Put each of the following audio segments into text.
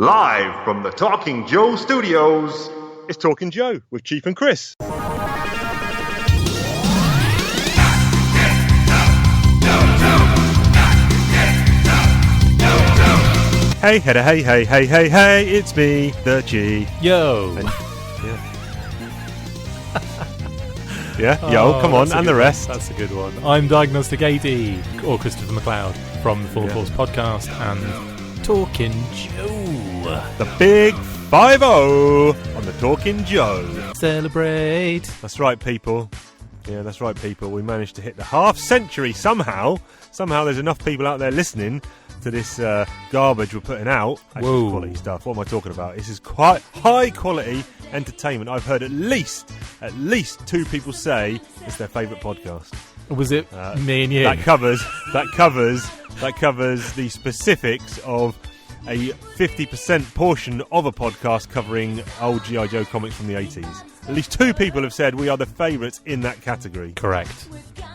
Live from the Talking Joe studios, it's Talking Joe with Chief and Chris. Hey, hey, it's me, the G. Yo. Yo, come on, and the rest. That's a good one. I'm Diagnostic AD, or Christopher McLeod, from the Full Force Podcast and Talking Joe. The big 5-0 on the Talking Joe. Celebrate. That's right, people. Yeah, that's right, people. We managed to hit the half century somehow. Somehow there's enough people out there listening to this garbage we're putting out. Actually, quality stuff. What am I talking about? This is quite high quality entertainment. I've heard at least 2 people say it's their favourite podcast. Was it me and you? That covers the specifics of a 50% portion of a podcast covering old G.I. Joe comics from the 80s. At least 2 people have said we are the favourites in that category. Correct.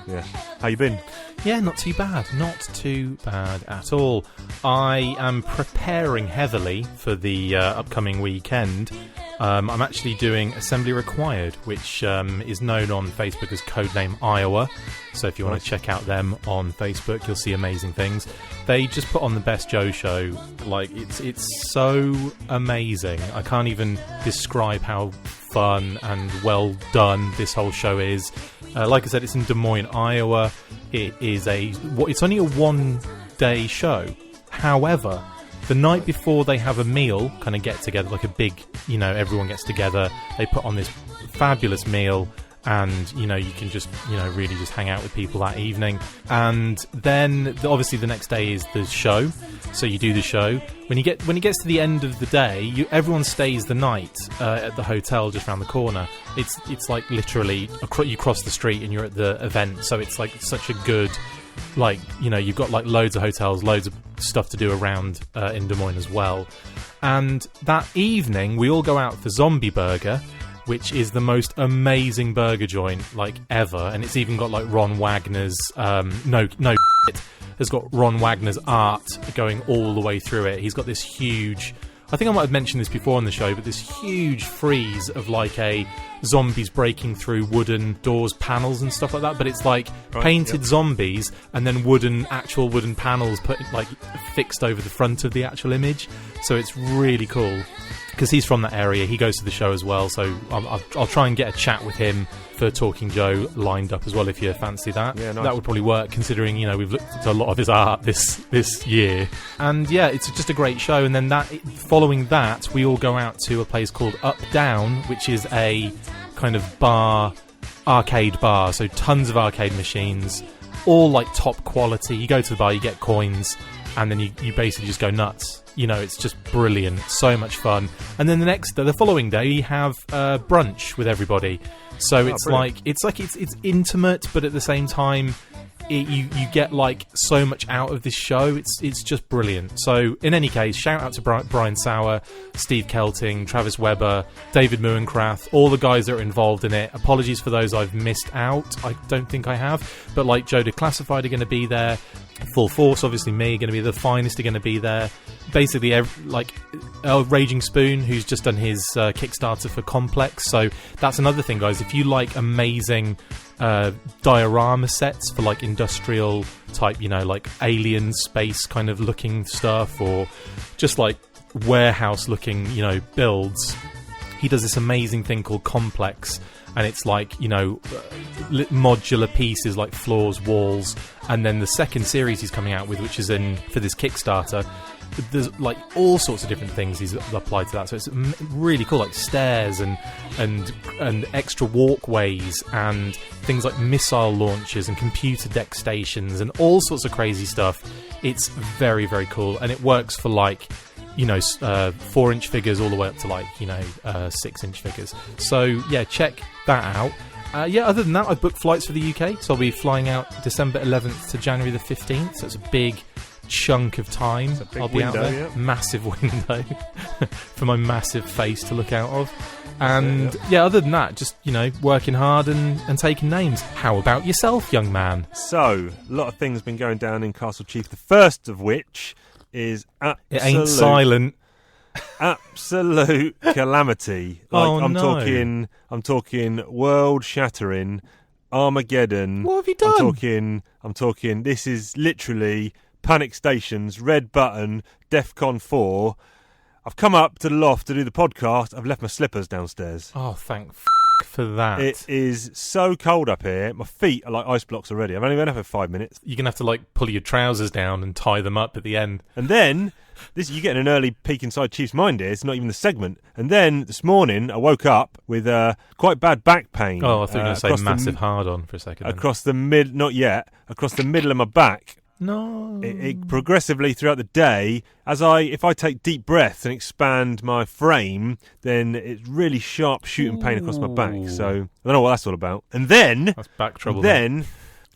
Yeah. How you been? Yeah, not too bad. Not too bad at all. I am preparing heavily for the upcoming weekend. I'm actually doing Assembly Required, which is known on Facebook as Codename Iowa. So if you want to check out them on Facebook, you'll see amazing things. They just put on the best Joe show. Like, it's so amazing. I can't even describe how fun and well done this whole show is. Like I said, it's in Des Moines, Iowa. It's only a 1-day show. However, the night before they have a meal, kind of get together, like a big, everyone gets together. They put on this fabulous meal, and you can just, really just hang out with people that evening. And then, obviously, the next day is the show. So you do the show. When it gets to the end of the day, everyone stays the night at the hotel just around the corner. It's like literally you cross the street and you're at the event. So it's like such a good. You've got like loads of hotels, loads of stuff to do around in Des Moines as well. And that evening, we all go out for Zombie Burger, which is the most amazing burger joint like ever. And it's even got like Ron Wagner's has got Ron Wagner's art going all the way through it. He's got this huge, I think I might have mentioned this before on the show, but this huge frieze of like a zombies breaking through wooden doors, panels and stuff like that, but it's like painted zombies and then actual wooden panels put like fixed over the front of the actual image. So it's really cool because he's from that area. He goes to the show as well, so I'll try and get a chat with him for Talking Joe lined up as well if you fancy that. Yeah, nice. That would probably work considering we've looked at a lot of his art this year. And yeah, it's just a great show. And then following that, we all go out to a place called Up Down, which is a kind of arcade bar. So tons of arcade machines, all like top quality. You go to the bar, you get coins, and then you basically just go nuts. It's just brilliant, so much fun. And then the following day, you have brunch with everybody. So it's intimate, but at the same time, you get like so much out of this show. It's just brilliant. So in any case, shout out to Brian Sauer, Steve Kelting, Travis Weber, David Muenkrath, all the guys that are involved in it. Apologies for those I've missed out. I don't think I have, but like Joe Declassified are going to be there. Full Force, obviously me, going to be The Finest are going to be there. Basically, Raging Spoon, who's just done his Kickstarter for Complex. So that's another thing, guys. If you like amazing diorama sets for like industrial type, like alien space kind of looking stuff, or just like warehouse looking, builds, he does this amazing thing called Complex. And it's like, modular pieces like floors, walls. And then the second series he's coming out with, which is for this Kickstarter, there's like all sorts of different things he's applied to that. So it's really cool, like stairs and extra walkways and things like missile launchers and computer deck stations and all sorts of crazy stuff. It's very, very cool. And it works for like 4-inch figures all the way up to like 6-inch figures. So yeah, check that out. Other than that, I've booked flights for the UK, so I'll be flying out December 11th to January the 15th. So it's a big chunk of time. I'll be out there. Yeah. Massive window for my massive face to look out of. And other than that, just working hard and taking names. How about yourself, young man? So a lot of things been going down in Castle Chief. The first of which is absolute. It ain't silent. absolute calamity. Like, Oh, no. I'm talking world-shattering, Armageddon. What have you done? I'm talking. This is literally panic stations, red button, DEFCON 4. I've come up to the loft to do the podcast. I've left my slippers downstairs. Oh, thank for that. It is so cold up here. My feet are like ice blocks already. I've only been up for 5 minutes. You're going to have to pull your trousers down and tie them up at the end. And then, you get an early peek inside Chief's mind here. It's not even the segment. And then, this morning, I woke up with quite bad back pain. Oh, I thought you were going to say massive hard-on for a second. Across the middle of my back. No. It progressively throughout the day, if I take deep breaths and expand my frame, then it's really sharp shooting pain across my back. So I don't know what that's all about. And then that's back trouble. Then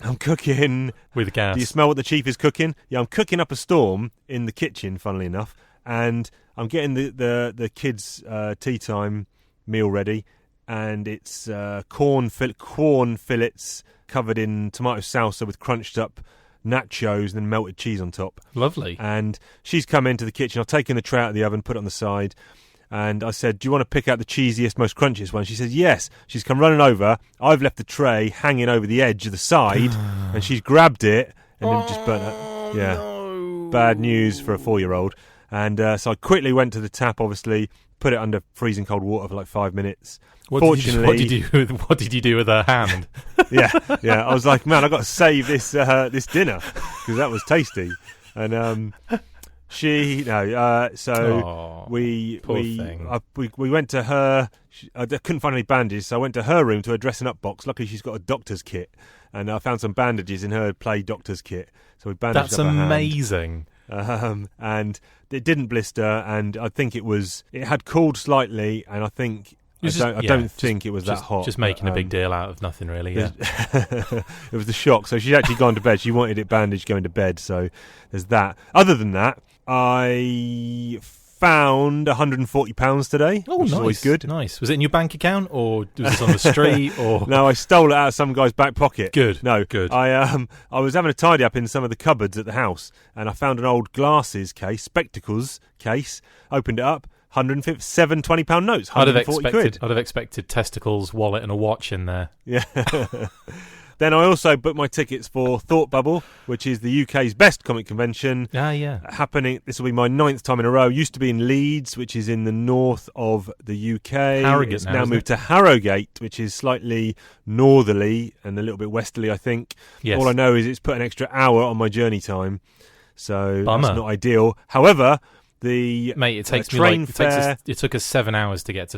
I'm cooking with gas. Do you smell what the Chief is cooking? Yeah, I'm cooking up a storm in the kitchen, funnily enough, and I'm getting the kids' tea time meal ready, and it's corn fillets covered in tomato salsa with crunched up nachos and then melted cheese on top. Lovely. And she's come into the kitchen. I've taken the tray out of the oven, put it on the side, and I said, do you want to pick out the cheesiest, most crunchiest one? She said, yes. She's come running over. I've left the tray hanging over the edge of the side, and she's grabbed it and then just burnt it. Yeah. No. Bad news for a 4-year-old. And so I quickly went to the tap, obviously, put it under freezing cold water for like 5 minutes. Fortunately, what did you do with her hand? yeah. I was like, man, I got to save this dinner because that was tasty. And we went to her. I couldn't find any bandages, so I went to her room to her dressing up box. Luckily, she's got a doctor's kit, and I found some bandages in her play doctor's kit. So we bandaged That's up her hand. amazing. And it didn't blister, and I think it had cooled slightly, and I think. I don't think it was that hot. Just making a big deal out of nothing, really. Yeah. It was the shock. So she's actually gone to bed. She wanted it bandaged going to bed. So there's that. Other than that, I found £140 today. Oh, which nice. is always good. Nice. Was it in your bank account, or was this on the street? Or no, I stole it out of some guy's back pocket. Good. No, good. I was having a tidy up in some of the cupboards at the house, and I found an old spectacles case. Opened it up. 157 £20 notes. I'd have expected testicles, wallet, and a watch in there. Yeah. Then I also booked my tickets for Thought Bubble, which is the UK's best comic convention. Yeah. Happening. This will be my 9th time in a row. Used to be in Leeds, which is in the north of the UK. Harrogate it's now moved to Harrogate, which is slightly northerly and a little bit westerly, I think. Yes. All I know is it's put an extra hour on my journey time, so Bummer. That's not ideal. However, it takes train fare. It took us 7.5 hours to get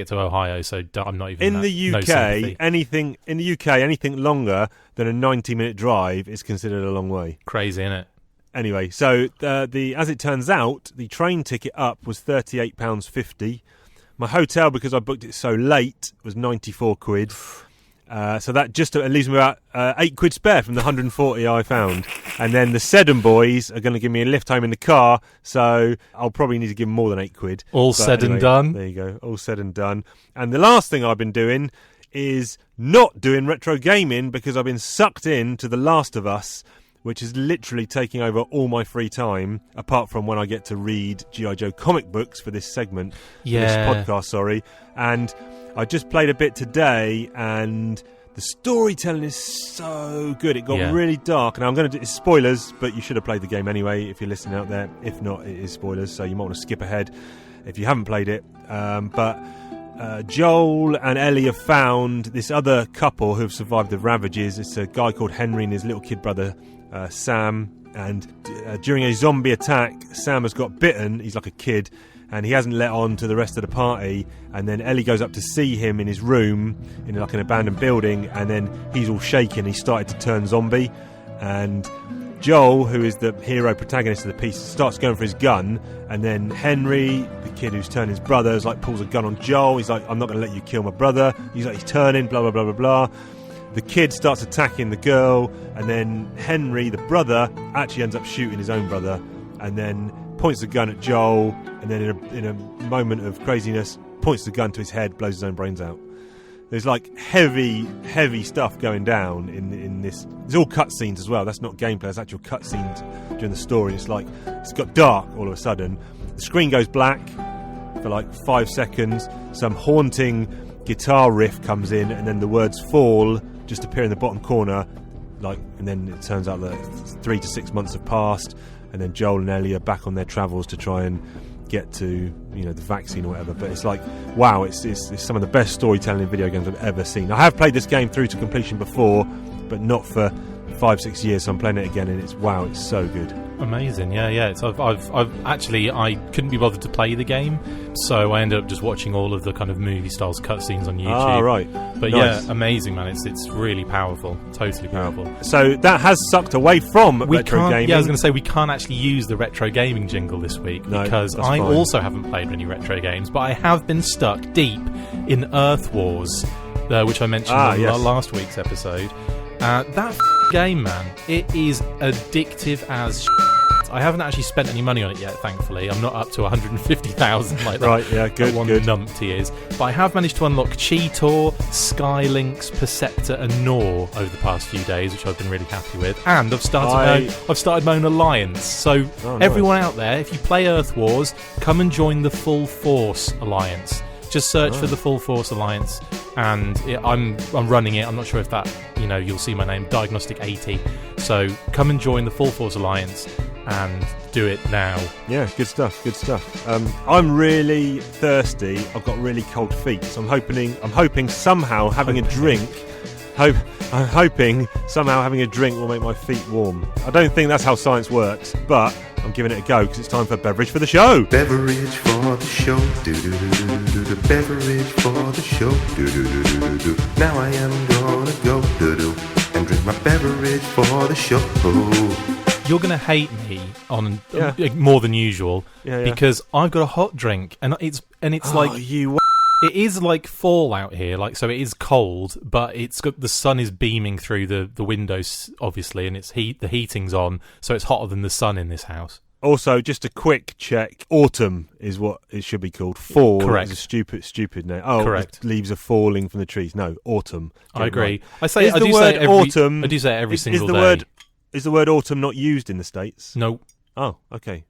to Ohio. So I'm not even in the UK. Anything longer than a 90-minute drive is considered a long way. Crazy, isn't it? Anyway, so as it turns out, the train ticket up was £38.50. My hotel, because I booked it so late, was £94. So that just leaves me about £8 spare from the 140 I found. And then the Seddon boys are going to give me a lift home in the car, so I'll probably need to give them more than £8. All said and done. There you go, all said and done. And the last thing I've been doing is not doing retro gaming because I've been sucked into The Last of Us, which is literally taking over all my free time, apart from when I get to read G.I. Joe comic books for this segment, this podcast, And I just played a bit today, and the storytelling is so good. It got really dark, and I'm going to do spoilers, but you should have played the game anyway if you're listening out there. If not, it is spoilers, so you might want to skip ahead if you haven't played it. But Joel and Ellie have found this other couple who have survived the ravages. It's a guy called Henry and his little kid brother, Sam. And during a zombie attack, Sam has got bitten. He's like a kid, and he hasn't let on to the rest of the party. And then Ellie goes up to see him in his room in like an abandoned building, and then he's all shaken. He started to turn zombie, and Joel, who is the hero protagonist of the piece, starts going for his gun, and then Henry, the kid who's turned his brother, is like pulls a gun on Joel. He's like, I'm not going to let you kill my brother. He's turning, blah, blah, blah, blah, blah. The kid starts attacking the girl, and then Henry, the brother, actually ends up shooting his own brother, and then points the gun at Joel, and then in a moment of craziness, points the gun to his head, blows his own brains out. There's like heavy stuff going down in this. There's all cutscenes as well. That's not gameplay. That's actual cutscenes during the story. It's got dark all of a sudden. The the screen goes black for like 5 seconds, some haunting guitar riff comes in, and then the words fall just appear in the bottom corner, and then it turns out that 3 to 6 months have passed, and then Joel and Ellie are back on their travels to try and get to the vaccine or whatever. But it's like, wow, it's some of the best storytelling in video games I've ever seen. I have played this game through to completion before, but not for 5-6 years, so I'm playing it again, and it's so good. Amazing, yeah. It's, I've actually, I couldn't be bothered to play the game, so I ended up just watching all of the kind of movie styles cutscenes on YouTube. Ah, right. But nice. yeah, amazing, man. It's really powerful, totally powerful. So that has sucked away from retro gaming. Yeah, I was going to say we can't actually use the retro gaming jingle this week because I also haven't played any retro games, but I have been stuck deep in Earth Wars, which I mentioned on last week's episode. That game, man, it is addictive as shit. I haven't actually spent any money on it yet, thankfully. I'm not up to 150,000 like that. Right, yeah, good. Numpty is. But I have managed to unlock Cheetor, Skylynx, Perceptor, and Nor over the past few days, which I've been really happy with. And I've started my own alliance. So everyone out there, if you play Earth Wars, come and join the Full Force Alliance. Just search for the Full Force Alliance, and I'm running it. I'm not sure if that, you'll see my name, Diagnostic 80. So come and join the Full Force Alliance and do it now. Yeah, good stuff. I'm really thirsty. I've got really cold feet, so I'm hoping somehow having a drink will make my feet warm. I don't think that's how science works, but I'm giving it a go because it's time for beverage for the show. Beverage for the show. Do-do-do-do-do-do. Beverage for the show. Do-do-do-do-do-do. Now I am gonna go do-do and drink my beverage for the show. You're going to hate me on more than usual because I've got a hot drink and it's it is like fall out here, so it is cold, but the sun is beaming through the windows, obviously, and the heating's on, so it's hotter than the sun in this house. Also, just a quick check, autumn is what it should be called. Fall Correct. is a stupid name. Oh, correct. The leaves are falling from the trees. No, autumn. I agree. Right. I do say it every single day. Is the word autumn not used in the States? No. Oh, okay.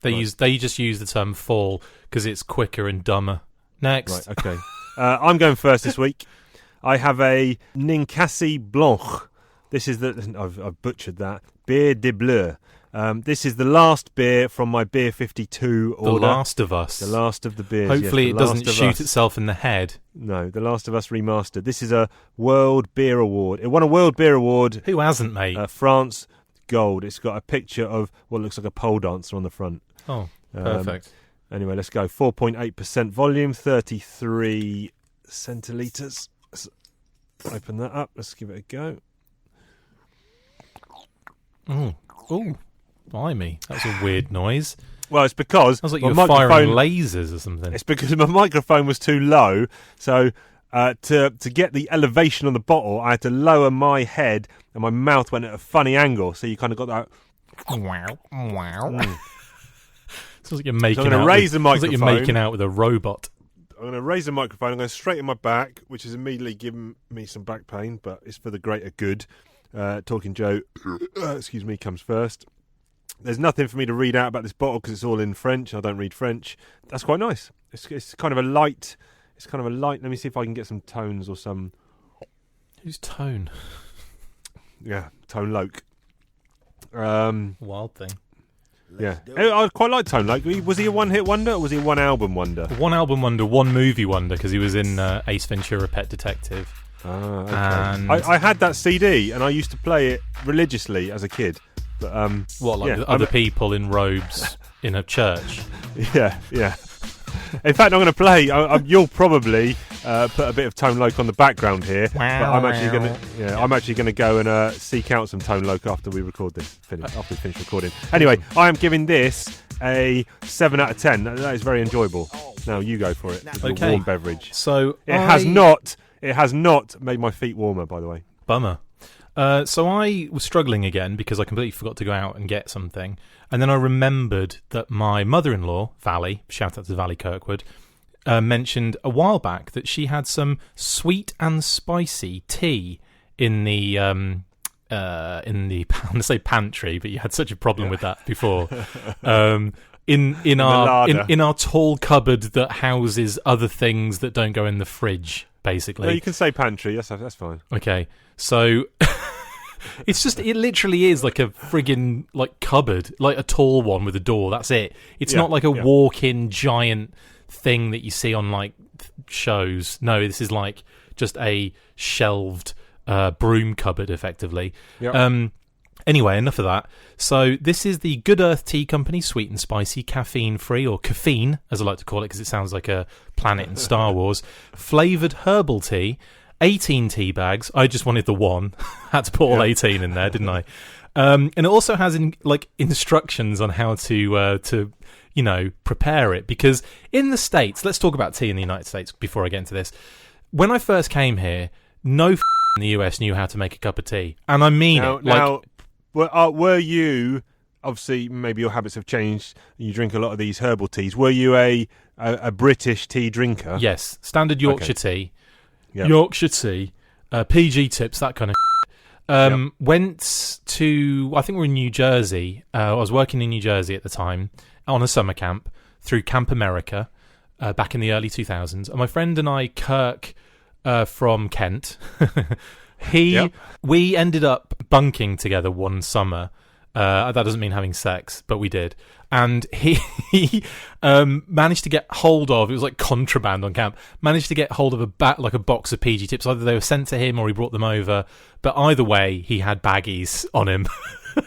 They just use the term fall because it's quicker and dumber. Next. Right, okay. I'm going first this week. I have a Ninkasi Blanc. This is I've butchered that. Beer de Bleu. This is the last beer from my Beer 52 order. The Last of Us. The last of the beers. Hopefully yes, it doesn't shoot itself in the head. No, The Last of Us remastered. This is a World Beer Award. It won a World Beer Award. Who hasn't, mate? France Gold. It's got a picture of what looks like a pole dancer on the front. Oh, perfect. Anyway, let's go. 4.8% volume, 33 centilitres. Let's open that up. Let's give it a go. Oh, blimey. That's a weird noise. Well, it's because... Sounds like you were firing lasers or something. It's because my microphone was too low, so to get the elevation on the bottle, I had to lower my head, and my mouth went at a funny angle, so you kind of got that... Wow. Sounds like you're making I'm going to raise the microphone. Sounds like you're making out with a robot. I'm going to raise the microphone. I'm going to straighten my back, which is immediately giving me some back pain, but it's for the greater good. Talking Joe, excuse me, comes first. There's nothing for me to read out about this bottle because it's all in French. I don't read French. That's quite nice. It's kind of a light. It's kind of a light. Let me see if I can get some tones or some. Who's Tone? Yeah, Tone Loc. Wild thing. Yeah, I quite like Tone Loc. Was he a one-hit wonder or was he a one-album wonder? One album wonder, one movie wonder, because he was in Ace Ventura: Pet Detective. Ah, okay. And I had that CD and I used to play it religiously as a kid. But, with other people in robes in a church? Yeah. In fact, I'm going to play. You'll probably put a bit of Tone Loc on the background here. But I'm actually going to go and seek out some Tone Loc after we record this. After we finish recording. Anyway, I am giving this a 7 out of 10. That is very enjoyable. Now you go for it. It's a warm beverage. So it has not made my feet warmer. By the way, bummer. So I was struggling again because I completely forgot to go out and get something. And then I remembered that my mother-in-law, Valley, shout out to Valley Kirkwood, mentioned a while back that she had some sweet and spicy tea in the I'm going to say pantry, but you had such a problem with that before. in larder. in our tall cupboard that houses other things that don't go in the fridge, basically. No, you can say pantry. That's fine. Okay, so it literally is like a friggin' like cupboard, like a tall one with a door. That's it. It's not like a walk-in giant thing that you see on like shows. No, this is like just a shelved broom cupboard, effectively. Yep. Anyway, enough of that. So this is the Good Earth Tea Company, sweet and spicy, caffeine-free, or caffeine, as I like to call it, because it sounds like a planet in Star Wars, flavoured herbal tea, 18 tea bags. I just wanted the one. Had to put all 18 in there, didn't I? And it also has instructions on how to prepare it, because in the States, let's talk about tea in the United States before I get into this. When I first came here, no in the US knew how to make a cup of tea, and I mean it. Now, were you, obviously maybe your habits have changed, you drink a lot of these herbal teas, were you a British tea drinker? Yes, standard Yorkshire tea. Yep. Yorkshire tea, PG tips, that kind of went to, I think we were in New Jersey. I was working in New Jersey at the time on a summer camp through Camp America back in the early 2000s. And my friend and I, Kirk from Kent, we ended up bunking together one summer. That doesn't mean having sex, but we did. And he managed to get hold of, it was like contraband on camp, managed to get hold of a box of PG tips. Either they were sent to him or he brought them over. But either way, he had baggies on him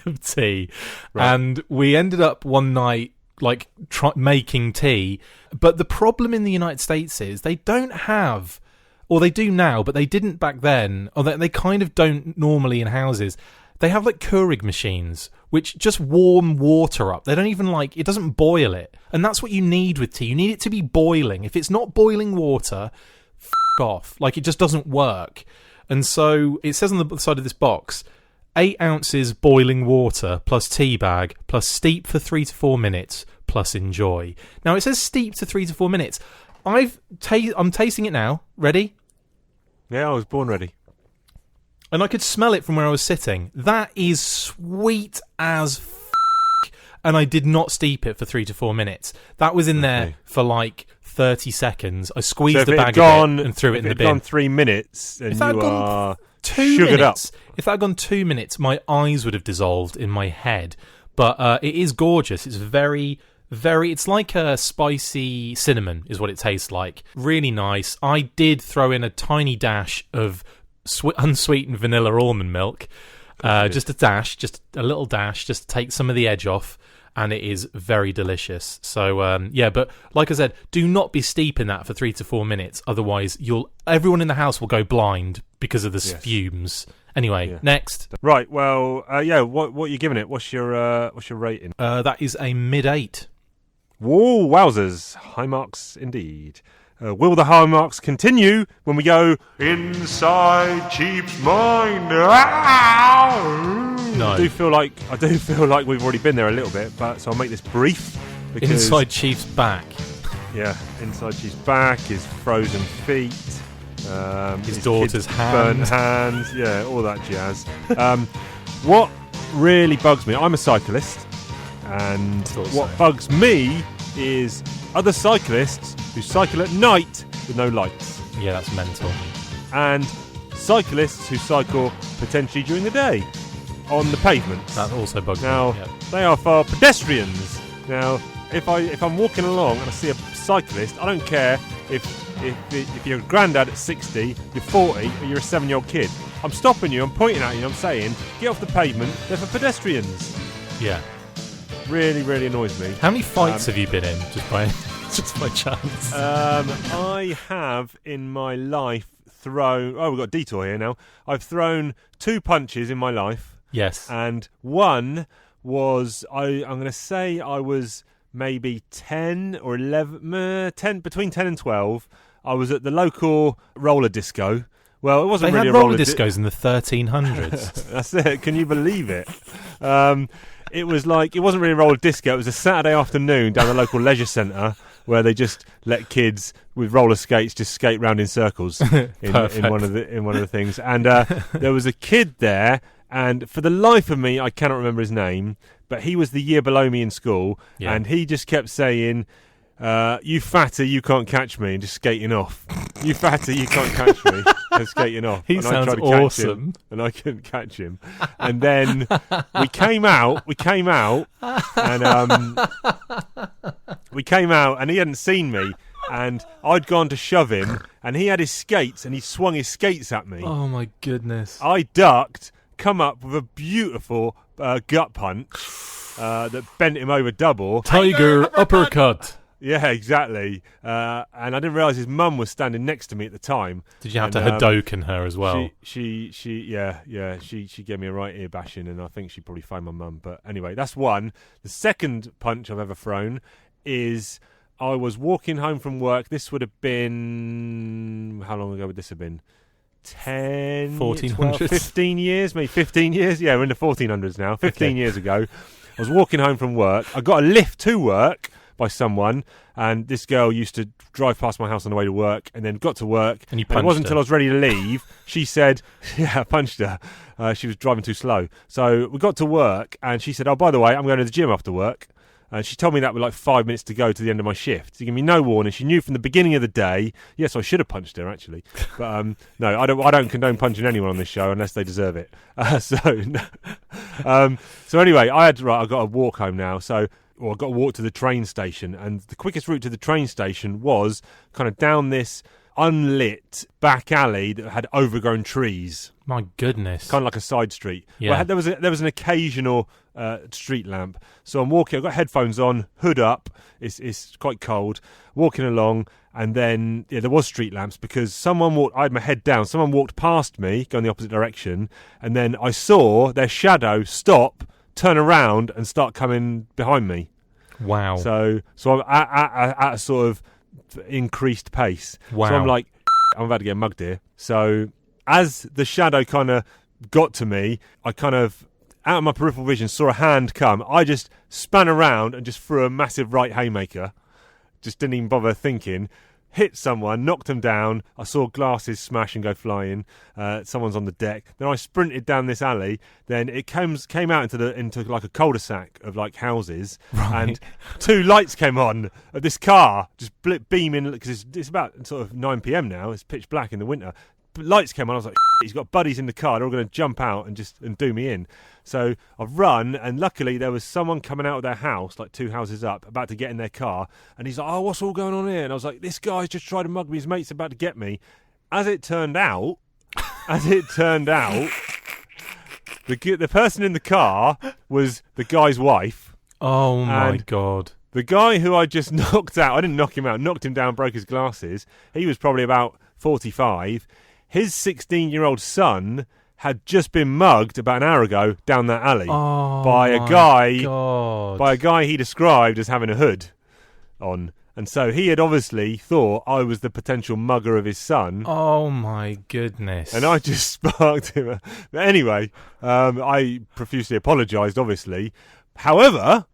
of tea. Right. And we ended up one night like making tea. But the problem in the United States is they don't have, or they do now, but they didn't back then, or they kind of don't normally in houses. They have like Keurig machines, which just warm water up. They don't even it doesn't boil it. And that's what you need with tea. You need it to be boiling. If it's not boiling water, off. Like, it just doesn't work. And so it says on the side of this box, 8 ounces boiling water plus tea bag plus steep for 3 to 4 minutes plus enjoy. Now, it says steep to 3 to 4 minutes. I'm tasting it now. Ready? Yeah, I was born ready. And I could smell it from where I was sitting. That is sweet as and I did not steep it for 3 to 4 minutes. That was in there for like 30 seconds. I squeezed the bag of it and threw it in the bin. If it had gone 3 minutes, and you are 2 sugared up. If that had gone 2 minutes, my eyes would have dissolved in my head. But it is gorgeous. It's very, very... It's like a spicy cinnamon is what it tastes like. Really nice. I did throw in a tiny dash of unsweetened vanilla almond milk. Just a little dash, just to take some of the edge off. And it is very delicious. So, but like I said, do not be steeping that for 3 to 4 minutes. Otherwise, everyone in the house will go blind because of the fumes. Anyway, next. Right, well, what are you giving it? What's your rating? That is a mid-8. Whoa, wowzers. High marks indeed. Will the high marks continue when we go inside Chief's mind? No. I do feel like we've already been there a little bit, so I'll make this brief. Because, inside Chief's back. Yeah, inside Chief's back, his frozen feet, his daughter's hand. burnt hands, yeah, all that jazz. What really bugs me, I'm a cyclist, and what bugs me is other cyclists who cycle at night with no lights. Yeah, that's mental. And cyclists who cycle potentially during the day on the pavement. That also bugs me. Now, they are for pedestrians. Now, if I'm walking along and I see a cyclist, I don't care if you're a granddad at 60, you're 40, or you're a 7-year-old kid. I'm stopping you, I'm pointing at you, I'm saying, get off the pavement, they're for pedestrians. Yeah. Really, really annoys me. How many fights have you been in, just by chance? I have, in my life, thrown... Oh, we've got a detour here now. I've thrown 2 punches in my life. Yes. And one was... I'm going to say I was maybe 10 or 11... between 10 and 12. I was at the local roller disco. Well, it wasn't really a roller discos in the 1300s. That's it. Can you believe it? It was like, it wasn't really a roller disco. It was a Saturday afternoon down the local leisure centre where they just let kids with roller skates just skate round in circles in one of the things. And there was a kid there, and for the life of me, I cannot remember his name. but he was the year below me in school, and he just kept saying, you fatter, you can't catch me, and just skating off. You fatter, you can't catch me, and skating off. He and sounds I tried to catch awesome. him, and I couldn't catch him. And then we came out, and and he hadn't seen me, and I'd gone to shove him, and he had his skates, and he swung his skates at me. Oh my goodness! I ducked, come up with a beautiful gut punch that bent him over double. Tiger uppercut. Yeah, exactly. And I didn't realise his mum was standing next to me at the time. Did you have to Hadoken her as well? She gave me a right ear bashing, and I think she probably phoned my mum. But anyway, that's one. The second punch I've ever thrown is I was walking home from work. This would have been, how long ago would this have been? 10, 12, 15 years, maybe 15 years. Yeah, we're in the 1400s now. 15 years ago, I was walking home from work. I got a lift to work by someone, and this girl used to drive past my house on the way to work, and then got to work, and it wasn't until I was ready to leave she said, I punched her. She was driving too slow. So we got to work, and she said, oh, by the way, I'm going to the gym after work. And she told me that with like 5 minutes to go to the end of my shift. She gave me no warning. She knew from the beginning of the day. Yes, I should have punched her, actually. But no, I don't condone punching anyone on this show unless they deserve it. So anyway, I got to walk home now. I got to walk to the train station. And the quickest route to the train station was kind of down this unlit back alley that had overgrown trees. My goodness. Kind of like a side street. Yeah. Well, there was an occasional street lamp. So I'm walking, I've got headphones on, hood up, it's quite cold, walking along, and then there was street lamps because I had my head down, someone walked past me, going the opposite direction, and then I saw their shadow stop, turn around, and start coming behind me. Wow. So I'm at a sort of increased pace. Wow. So I'm like, I'm about to get mugged here. So as the shadow kind of got to me, I kind of, out of my peripheral vision, saw a hand come. I just span around and just threw a massive right haymaker. Just didn't even bother thinking. Hit someone, knocked them down. I saw glasses smash and go flying. Someone's on the deck. Then I sprinted down this alley. Then it came out into like a cul-de-sac of like houses, and 2 lights came on of this car just beaming because it's about sort of 9 p.m. now. It's pitch black in the winter. But lights came on. I was like, he's got buddies in the car. They're all going to jump out and do me in. So I've run, and luckily there was someone coming out of their house, like 2 houses up, about to get in their car. And he's like, oh, what's all going on here? And I was like, this guy's just tried to mug me. His mate's about to get me. As it turned out, the person in the car was the guy's wife. Oh, my God. The guy who I just knocked out, I didn't knock him out, knocked him down, broke his glasses. He was probably about 45. His 16-year-old son had just been mugged about an hour ago down that alley by a guy he described as having a hood on. And so he had obviously thought I was the potential mugger of his son. Oh, my goodness. And I just sparked him. But anyway, I profusely apologised, obviously. However,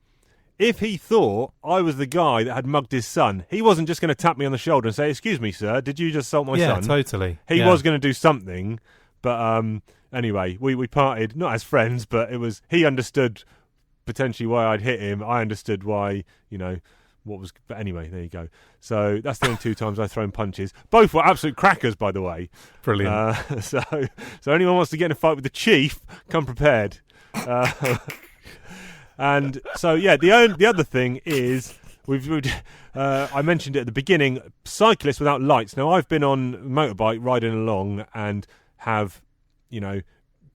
if he thought I was the guy that had mugged his son, he wasn't just going to tap me on the shoulder and say, excuse me, sir, did you just assault my son? Yeah, totally. He was going to do something. But anyway, we parted, not as friends, but he understood potentially why I'd hit him. I understood why, but anyway, there you go. So that's the only 2 times I've thrown punches. Both were absolute crackers, by the way. Brilliant. So anyone wants to get in a fight with the chief, come prepared. And so, yeah, the other thing is, I mentioned it at the beginning, cyclists without lights. Now, I've been on a motorbike riding along and have,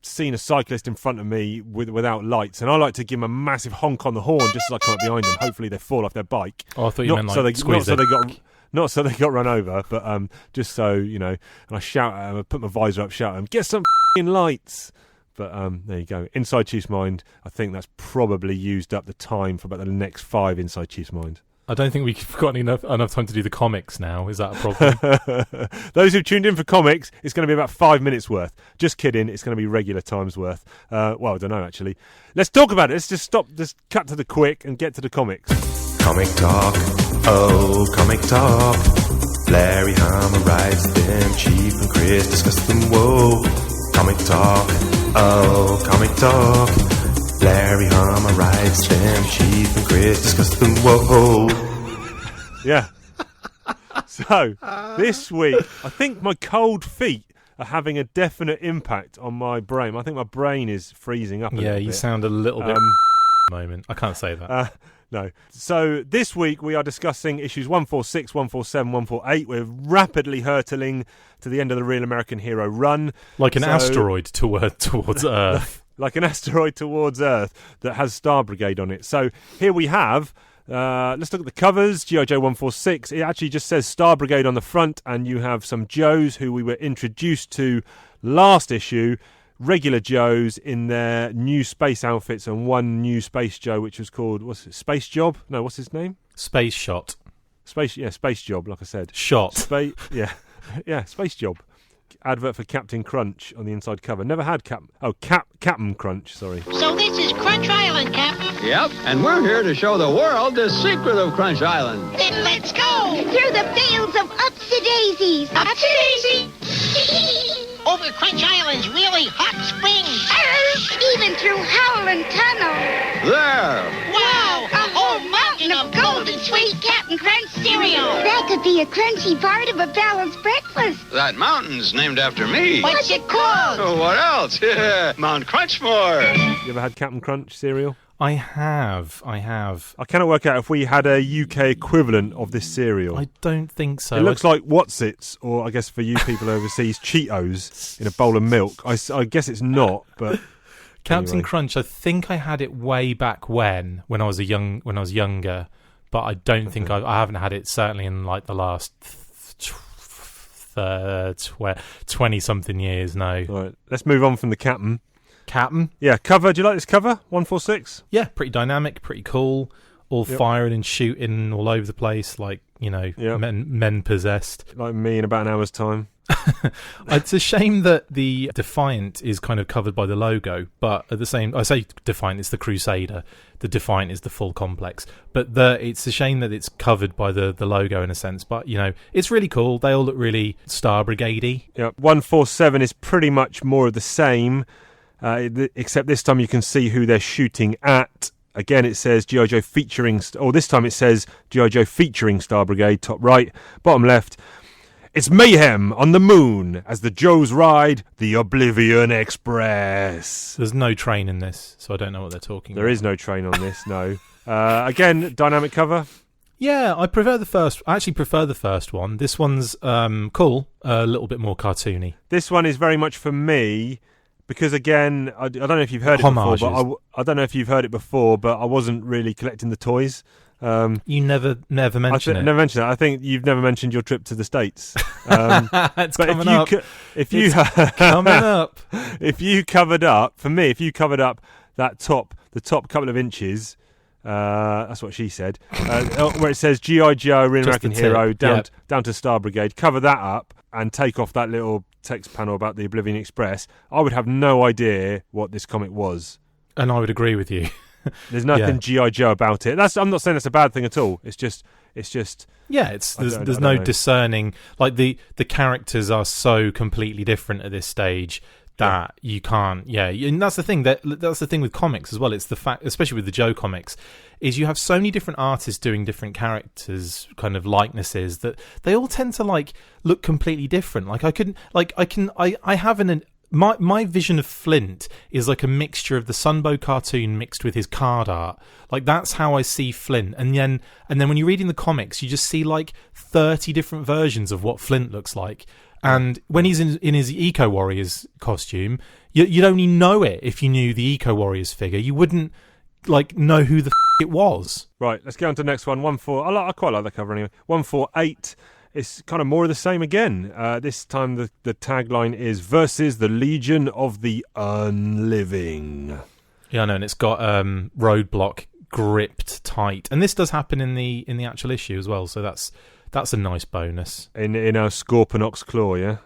seen a cyclist in front of me without lights, and I like to give them a massive honk on the horn just as I come up behind them. Hopefully they fall off their bike. Oh, I thought you meant like squeeze it. Not so they got run over, but just so, and I shout at them, I put my visor up, shout at them, get some f***ing lights. But there you go. Inside Chief's Mind, I think that's probably used up the time for about the next 5 Inside Chief's Mind. I don't think we've got enough time to do the comics now. Is that a problem? Those who've tuned in for comics, it's going to be about 5 minutes worth. Just kidding. It's going to be regular times worth. Well, I don't know, actually. Let's talk about it. Let's just cut to the quick and get to the comics. Comic talk, oh, comic talk. Larry Hammer writes them, Chief and Chris discuss them, whoa. Comic talk, oh, comic talk. Larry Hama writes them, Chief and Chris discuss them. Whoa. Yeah. So, this week, I think my cold feet are having a definite impact on my brain. I think my brain is freezing up a little bit. Yeah, you sound a little bit moment. I can't say that. No. So this week we are discussing issues 146, 147, 148. We're rapidly hurtling to the end of the Real American Hero run. Like an asteroid towards Earth. Like an asteroid towards Earth that has Star Brigade on it. So here we have... let's look at the covers. G.I. Joe 146. It actually just says Star Brigade on the front, and you have some Joes who we were introduced to last issue. Regular Joes in their new space outfits, and one new Space Joe, which was called Space Job? No, what's his name? Space Shot. Space Job, like I said. Shot. Space Job. Advert for Captain Crunch on the inside cover. Never had Captain Crunch, sorry. So this is Crunch Island, Captain. Yep, and we're here to show the world the secret of Crunch Island. Then let's go! Through the fields of upsy-daisies. Upsy-daisy! Over Crunch Island's really hot springs. Even through Howland Tunnel. There! Wow! A whole mountain of golden sweet Captain Crunch cereal. That could be a crunchy part of a balanced breakfast. That mountain's named after me. What's it called? Oh, what else? Mount Crunchmore. You ever had Captain Crunch cereal? I have. I cannot work out if we had a UK equivalent of this cereal. I don't think so. It looks like What's-Its, or I guess for you people overseas, Cheetos in a bowl of milk. I guess it's not, but Captain anyway. Crunch. I think I had it way back when I was younger, but I don't think I haven't had it certainly in like the last 20 something years. No. Right, let's move on from the Captain. Yeah, cover. Do you like this cover? 146? Yeah, pretty dynamic, pretty cool. All firing and shooting all over the place, like, men possessed. Like me in about an hour's time. It's a shame that the Defiant is kind of covered by the logo, but at the same... I say Defiant, it's the Crusader. The Defiant is the full complex. But it's a shame that it's covered by the logo in a sense. But, it's really cool. They all look really Star Brigade-y. Yeah, 147 is pretty much more of the same. Except this time you can see who they're shooting at. Again, it says G.I. Joe featuring... this time it says G.I. Joe featuring Star Brigade, top right. Bottom left, it's mayhem on the moon as the Joes ride the Oblivion Express. There's no train in this, so I don't know what they're talking about. There is no train on this, no. Again, dynamic cover. Yeah, I actually prefer the first one. This one's cool, a little bit more cartoony. This one is very much for me... Because again, I don't know if you've heard it before, but I don't know if you've heard it before, but I wasn't really collecting the toys. You never mentioned it. Never mentioned it. I think you've never mentioned your trip to the States. It's coming up. Coming up. If you covered up, for me, if you covered up the top couple of inches, that's what she said, where it says G.I. Joe, Real American Hero, down to Star Brigade, cover that up and take off that little text panel about the Oblivion Express, I would have no idea what this comic was. And I would agree with you. There's nothing G.I. Joe about it. I'm not saying that's a bad thing at all. It's just yeah, there's no discerning, like the characters are so completely different at this stage that you can't. Yeah, and that's the thing with comics as well. It's the fact, especially with the Joe comics, is you have so many different artists doing different characters, kind of likenesses, that they all tend to like look completely different. I have my vision of Flint is like a mixture of the Sunbow cartoon mixed with his card art. Like that's how I see Flint. And then when you're reading the comics, you just see like 30 different versions of what Flint looks like. And when he's in his Eco Warriors costume, you'd only know it if you knew the Eco Warriors figure. You wouldn't like know who the it was. Right, let's go on to the next one. I quite like that cover anyway. 148. It's kind of more of the same again. This time the tagline is versus the Legion of the Unliving. Yeah, I know, and it's got Roadblock gripped tight, and this does happen in the actual issue as well. So that's a nice bonus. In our Scorponok's claw, yeah.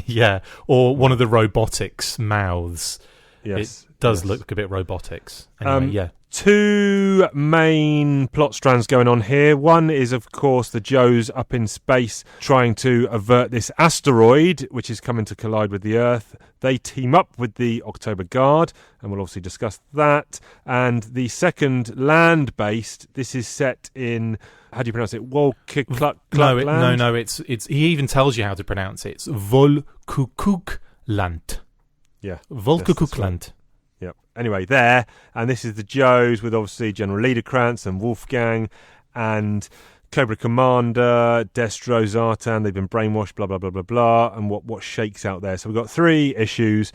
Yeah, or one of the robotics' mouths. Yes, it does yes. look a bit robotics. Anyway, yeah. Two main plot strands going on here. One is, of course, the Joes up in space trying to avert this asteroid, which is coming to collide with the Earth. They team up with the October Guard, and we'll obviously discuss that. And the second land-based, this is set in, how do you pronounce it? No, it's he even tells you how to pronounce it. It's Volkukukland. Yeah. Volkukukland. Yep. Anyway, there, and this is the Joes with obviously General Liederkrantz and Wolfgang and Cobra Commander, Destro, Zartan. They've been brainwashed, blah, blah, blah, blah, blah, and what shakes out there. So we've got 3 issues.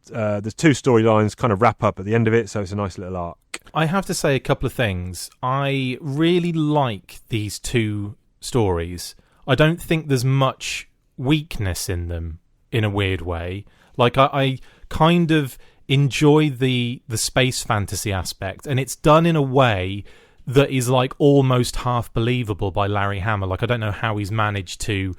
There's 2 storylines kind of wrap up at the end of it, so it's a nice little arc. I have to say a couple of things. I really like these 2 stories. I don't think there's much weakness in them, in a weird way. Like, I kind of enjoy the space fantasy aspect, and it's done in a way that is like almost half believable by Larry Hama. Like, I don't know how he's managed to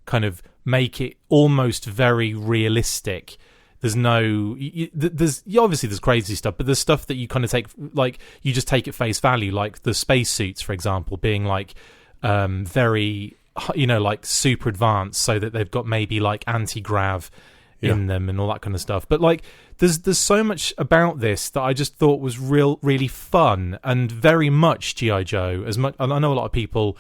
kind of make it almost very realistic. There's no, obviously there's crazy stuff, but there's stuff that you kind of take, like, you just take at face value, like the spacesuits, for example, being like very, like super advanced, so that they've got maybe like anti-grav in them and all that kind of stuff. But like, there's so much about this that I just thought was really fun and very much G.I. Joe. As much, I know a lot of people,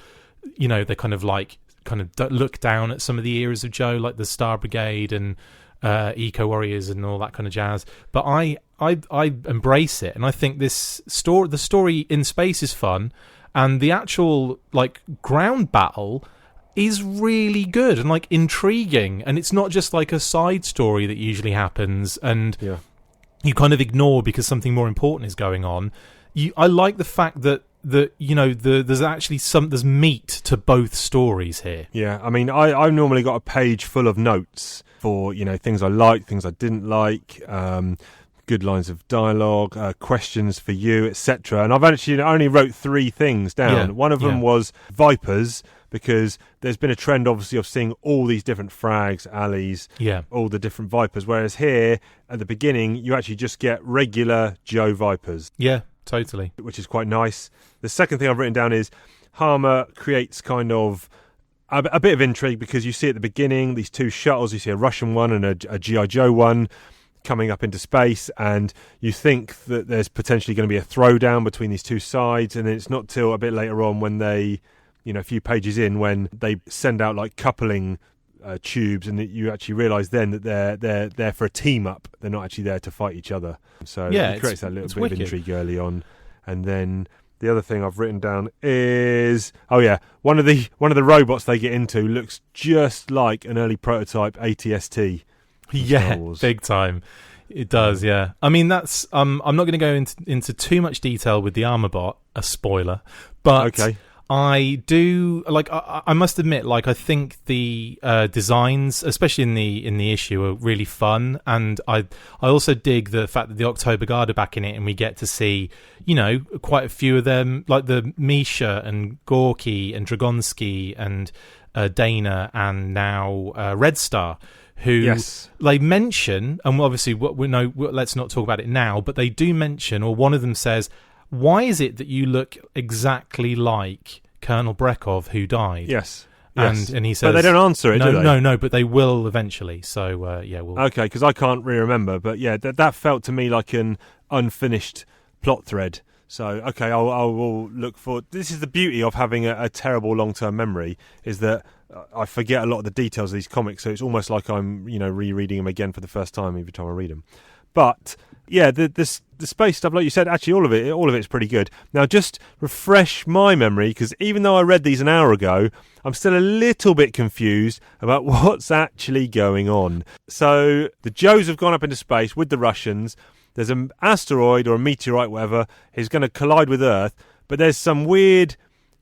they kind of look down at some of the eras of Joe, like the Star Brigade and Eco Warriors and all that kind of jazz. But I embrace it, and I think the story in space is fun, and the actual like ground battle is really good and like intriguing, and it's not just like a side story that usually happens and you kind of ignore because something more important is going on. I like the fact that there's actually there's meat to both stories here. Yeah, I mean, I've normally got a page full of notes for things I liked, things I didn't like, good lines of dialogue, questions for you, etc. And I've actually only wrote 3 things down. Yeah, one of them was Vipers, because there's been a trend, obviously, of seeing all these different frags, alleys, all the different Vipers, whereas here, at the beginning, you actually just get regular Joe Vipers. Yeah, totally. Which is quite nice. The second thing I've written down is Hama creates kind of a bit of intrigue, because you see at the beginning these 2 shuttles, you see a Russian one and a G.I. Joe one coming up into space, and you think that there's potentially going to be a throwdown between these 2 sides, and it's not till a bit later on when they... a few pages in, when they send out like coupling tubes, and you actually realise then that they're there for a team up. They're not actually there to fight each other. So it creates that little bit wicked. of intrigue early on. And then the other thing I've written down is one of the robots they get into looks just like an early prototype ATST. Yeah, big time. It does, yeah. I mean, that's I'm not going to go into too much detail with the Armorbot, a spoiler, but okay. I do like. I must admit, like, I think the designs, especially in the issue, are really fun, and I also dig the fact that the October Guard are back in it, and we get to see, quite a few of them, like the Misha and Gorky and Dragonsky and Dana, and now Red Star, who they mention, and obviously let's not talk about it now, but they do mention, or one of them says, why is it that you look exactly like Colonel Brekov, who died? Yes. And he says... But they don't answer it, do they? No, but they will eventually. So, we'll... Okay, because I can't really remember. But yeah, that felt to me like an unfinished plot thread. So, okay, I will look for... This is the beauty of having a terrible long-term memory, is that I forget a lot of the details of these comics, so it's almost like I'm, rereading them again for the first time every time I read them. But... yeah, the space stuff, like you said, actually all of it's pretty good. Now, just refresh my memory, because even though I read these an hour ago, I'm still a little bit confused about what's actually going on. So the Joes have gone up into space with the Russians. There's an asteroid or a meteorite, whatever, is going to collide with Earth, but there's some weird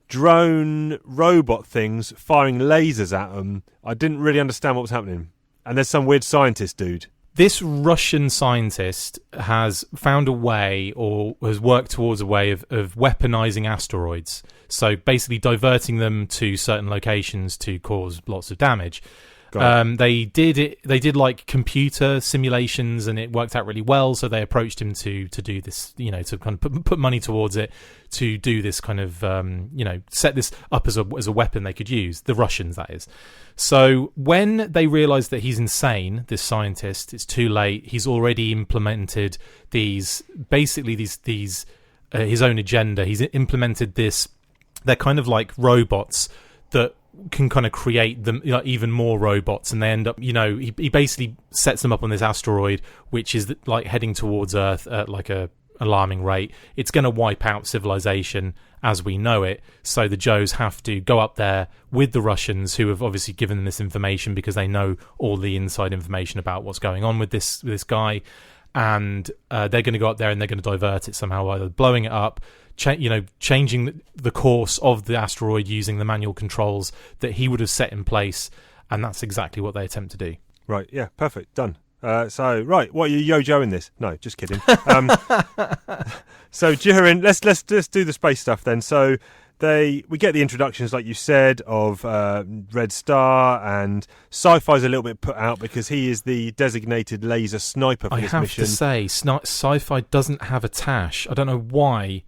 drone robot things firing lasers at them. I didn't really understand what was happening. And there's some weird scientist dude. This Russian scientist has found a way, or has worked towards a way of weaponizing asteroids. So basically diverting them to certain locations to cause lots of damage. They did like computer simulations, and it worked out really well. So they approached him to do this, to kind of put money towards it, to do this kind of set this up as a weapon they could use. The Russians, that is. So when they realised that he's insane, this scientist, it's too late. He's already implemented his own agenda. He's implemented this. They're kind of like robots that can kind of create them, even more robots, and they end up, he basically sets them up on this asteroid, which is like heading towards Earth at like a alarming rate. It's going to wipe out civilization as we know it. So the Joes have to go up there with the Russians, who have obviously given them this information because they know all the inside information about what's going on with this guy, and they're going to go up there and they're going to divert it somehow, either blowing it up, changing the course of the asteroid using the manual controls that he would have set in place, and that's exactly what they attempt to do. Right, yeah, perfect, done. What are you yo-joing this? No, just kidding. So during, let's do the space stuff then. So we get the introductions, like you said, of Red Star, and Sci-Fi's a little bit put out because he is the designated laser sniper for this mission. I have to say, Sci-Fi doesn't have a Tash. I don't know why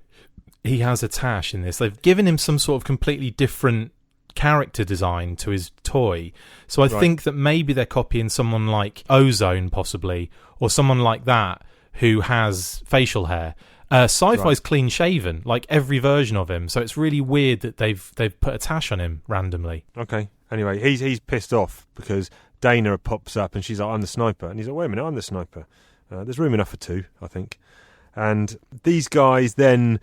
he has a Tash in this. They've given him some sort of completely different character design to his toy. So I think that maybe they're copying someone like Ozone, possibly, or someone like that who has facial hair. Sci-Fi's clean shaven, like every version of him. So it's really weird that they've put a Tash on him randomly. Okay. Anyway, he's pissed off because Dana pops up and she's like, "I'm the sniper," and he's like, "Wait a minute, I'm the sniper." There's room enough for two, I think. And these guys then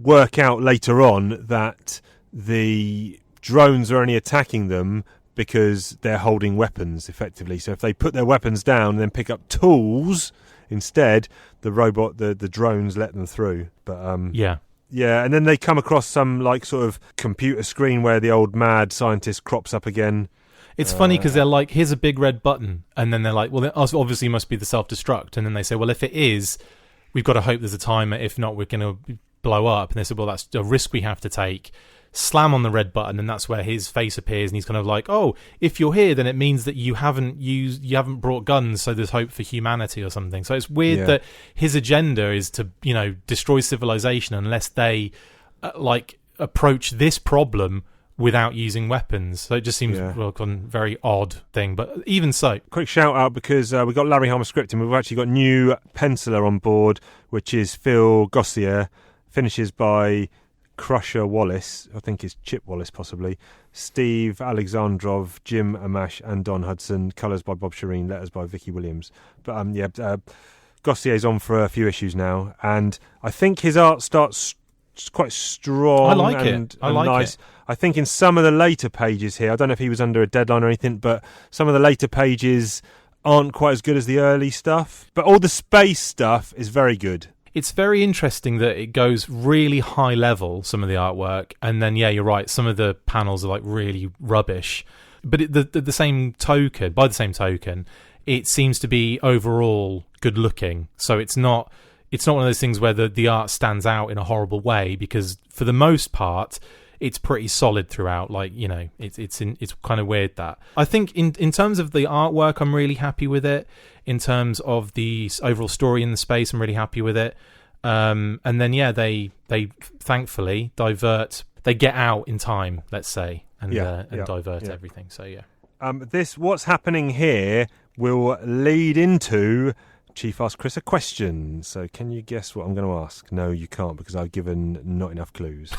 work out later on that the drones are only attacking them because they're holding weapons, effectively. So if they put their weapons down and then pick up tools instead, the drones let them through. But yeah, and then they come across some like sort of computer screen where the old mad scientist crops up again. It's funny because they're like, "Here's a big red button," and then they're like, "Well, it obviously must be the self-destruct," and then they say, "Well, if it is, we've got to hope there's a timer. If not, we're going to blow up." And they said, "Well, that's a risk we have to take." Slam on the red button, and that's where his face appears, and he's kind of like, "Oh, if you're here, then it means that you haven't brought guns, so there's hope for humanity or something." So it's weird that his agenda is to, destroy civilization unless they approach this problem without using weapons. So it just seems a very odd thing. But even so, quick shout out because we've got Larry Harmer scripting. We've actually got new penciler on board, which is Phil Gossier. Finishes by Crusher Wallace, I think it's Chip Wallace possibly, Steve Alexandrov, Jim Amash and Don Hudson, colours by Bob Shireen, letters by Vicky Williams. But Gossier's on for a few issues now, and I think his art starts quite strong. I like and nice. I think in some of the later pages here, I don't know if he was under a deadline or anything, but some of the later pages aren't quite as good as the early stuff. But all the space stuff is very good. It's very interesting that it goes really high level, some of the artwork, and then, you're right, some of the panels are like really rubbish. But by the same token, it seems to be overall good looking. So it's not one of those things where the art stands out in a horrible way, because for the most part, it's pretty solid throughout. Like, it's kind of weird that. I think in terms of the artwork, I'm really happy with it. In terms of the overall story in the space, I'm really happy with it. And then, they thankfully they get out in time, let's say, and divert everything. So, what's happening here will lead into Chief asked Chris a question. So can you guess what I'm going to ask? No, you can't, because I've given not enough clues.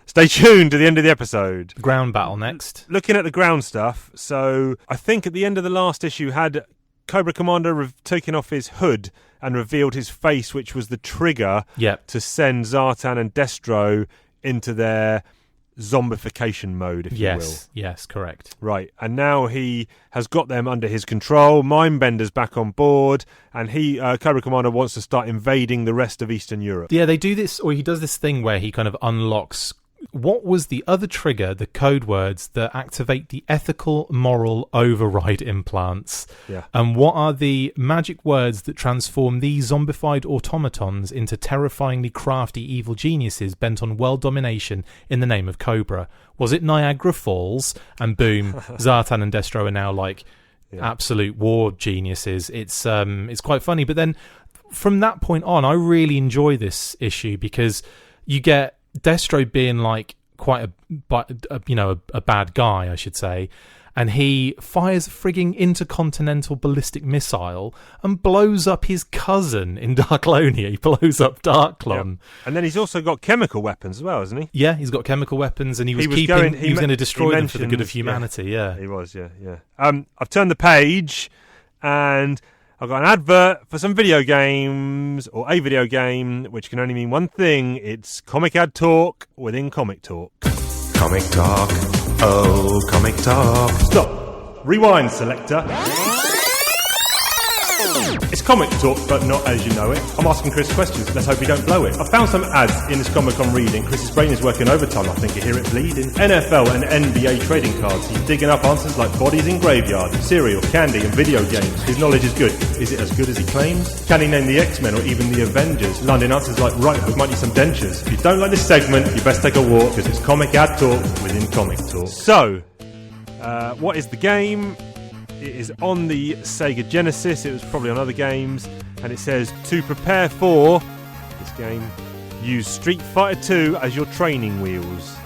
Stay tuned to the end of the episode. Ground battle next. Looking at the ground stuff, so I think at the end of the last issue had Cobra Commander taken off his hood and revealed his face, which was the trigger to send Zartan and Destro into their zombification mode, if you will. Yes, correct. Right, and now he has got them under his control. Mindbender's back on board, and Cobra Commander wants to start invading the rest of Eastern Europe. Yeah, they do this, or he does this thing where he kind of unlocks What was the other trigger, the code words that activate the ethical moral override implants? Yeah. And what are the magic words that transform these zombified automatons into terrifyingly crafty evil geniuses bent on world domination in the name of Cobra? Was it Niagara Falls? And boom, Zartan and Destro are now like absolute war geniuses. It's quite funny. But then from that point on, I really enjoy this issue because you get Destro being like quite a bad guy, I should say, and he fires a frigging intercontinental ballistic missile and blows up his cousin in Darklonia. He blows up Darklon. Yep. And then he's also got chemical weapons as well, hasn't he? Yeah, he's got chemical weapons, and he was going to destroy them for the good of humanity. Yeah. He was. Yeah. I've turned the page, and I've got an advert for some video games, or a video game, which can only mean one thing. It's Comic Ad Talk within Comic Talk. Comic talk, oh, comic talk. Stop. Rewind, selector. It's comic talk, but not as you know it. I'm asking Chris questions, let's hope we don't blow it. I found some ads in this comic I'm reading. Chris's brain is working overtime, I think you hear it bleeding. NFL and NBA trading cards. He's digging up answers like bodies in graveyards, cereal, candy and video games. His knowledge is good. Is it as good as he claims? Can he name the X-Men or even the Avengers? Landing answers like, right hook might need some dentures. If you don't like this segment, you best take a walk, because it's Comic Ad Talk within Comic Talk. So, what is the game? It is on the Sega Genesis. It was probably on other games. And it says, to prepare for this game, use Street Fighter 2 as your training wheels.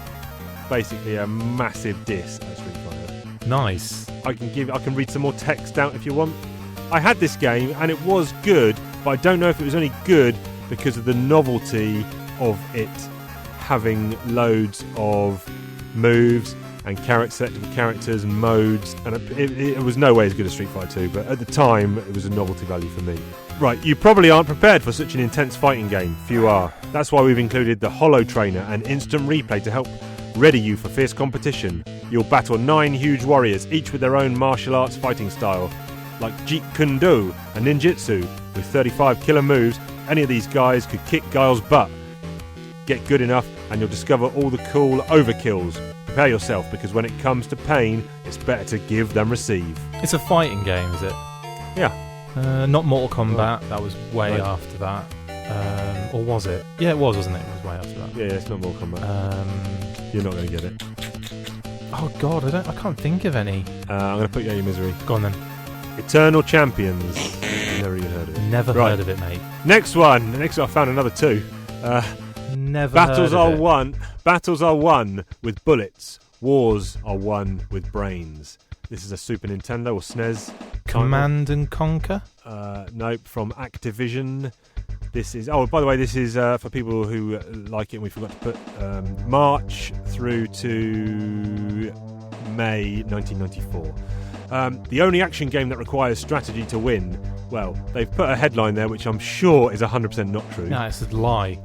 Basically a massive diss at Street Fighter. Nice. I can read some more text out if you want. I had this game and it was good, but I don't know if it was only good because of the novelty of it having loads of moves and selectable characters and modes, and it was no way as good as Street Fighter 2, but at the time it was a novelty value for me. Right, you probably aren't prepared for such an intense fighting game. Few are. That's why we've included the Holo Trainer and Instant Replay to help ready you for fierce competition. You'll battle 9 huge warriors, each with their own martial arts fighting style, like Jeet Kune Do and Ninjutsu, with 35 killer moves. Any of these guys could kick Guile's butt. Get good enough and you'll discover all the cool overkills. Prepare yourself, because when it comes to pain, it's better to give than receive. It's a fighting game, is it? Yeah. Not Mortal Kombat. That was way after that. Or was it? Yeah, it was, wasn't it? It was way after that. Yeah, it's not Mortal Kombat. You're not going to get it. Oh God, I can't think of any. I'm going to put you out of your misery. Go on then. Eternal Champions. Never even heard of it. Never heard of it, mate. Next one. I found another 2. Never Battles heard of are it. won. Battles are won with bullets. Wars are won with brains. This is a Super Nintendo or SNES. Command and Conquer? Nope, from Activision. This is... Oh, by the way, this is for people who like it, and we forgot to put March through to May 1994. The only action game that requires strategy to win. Well, they've put a headline there, which I'm sure is 100% not true. No, it's a lie.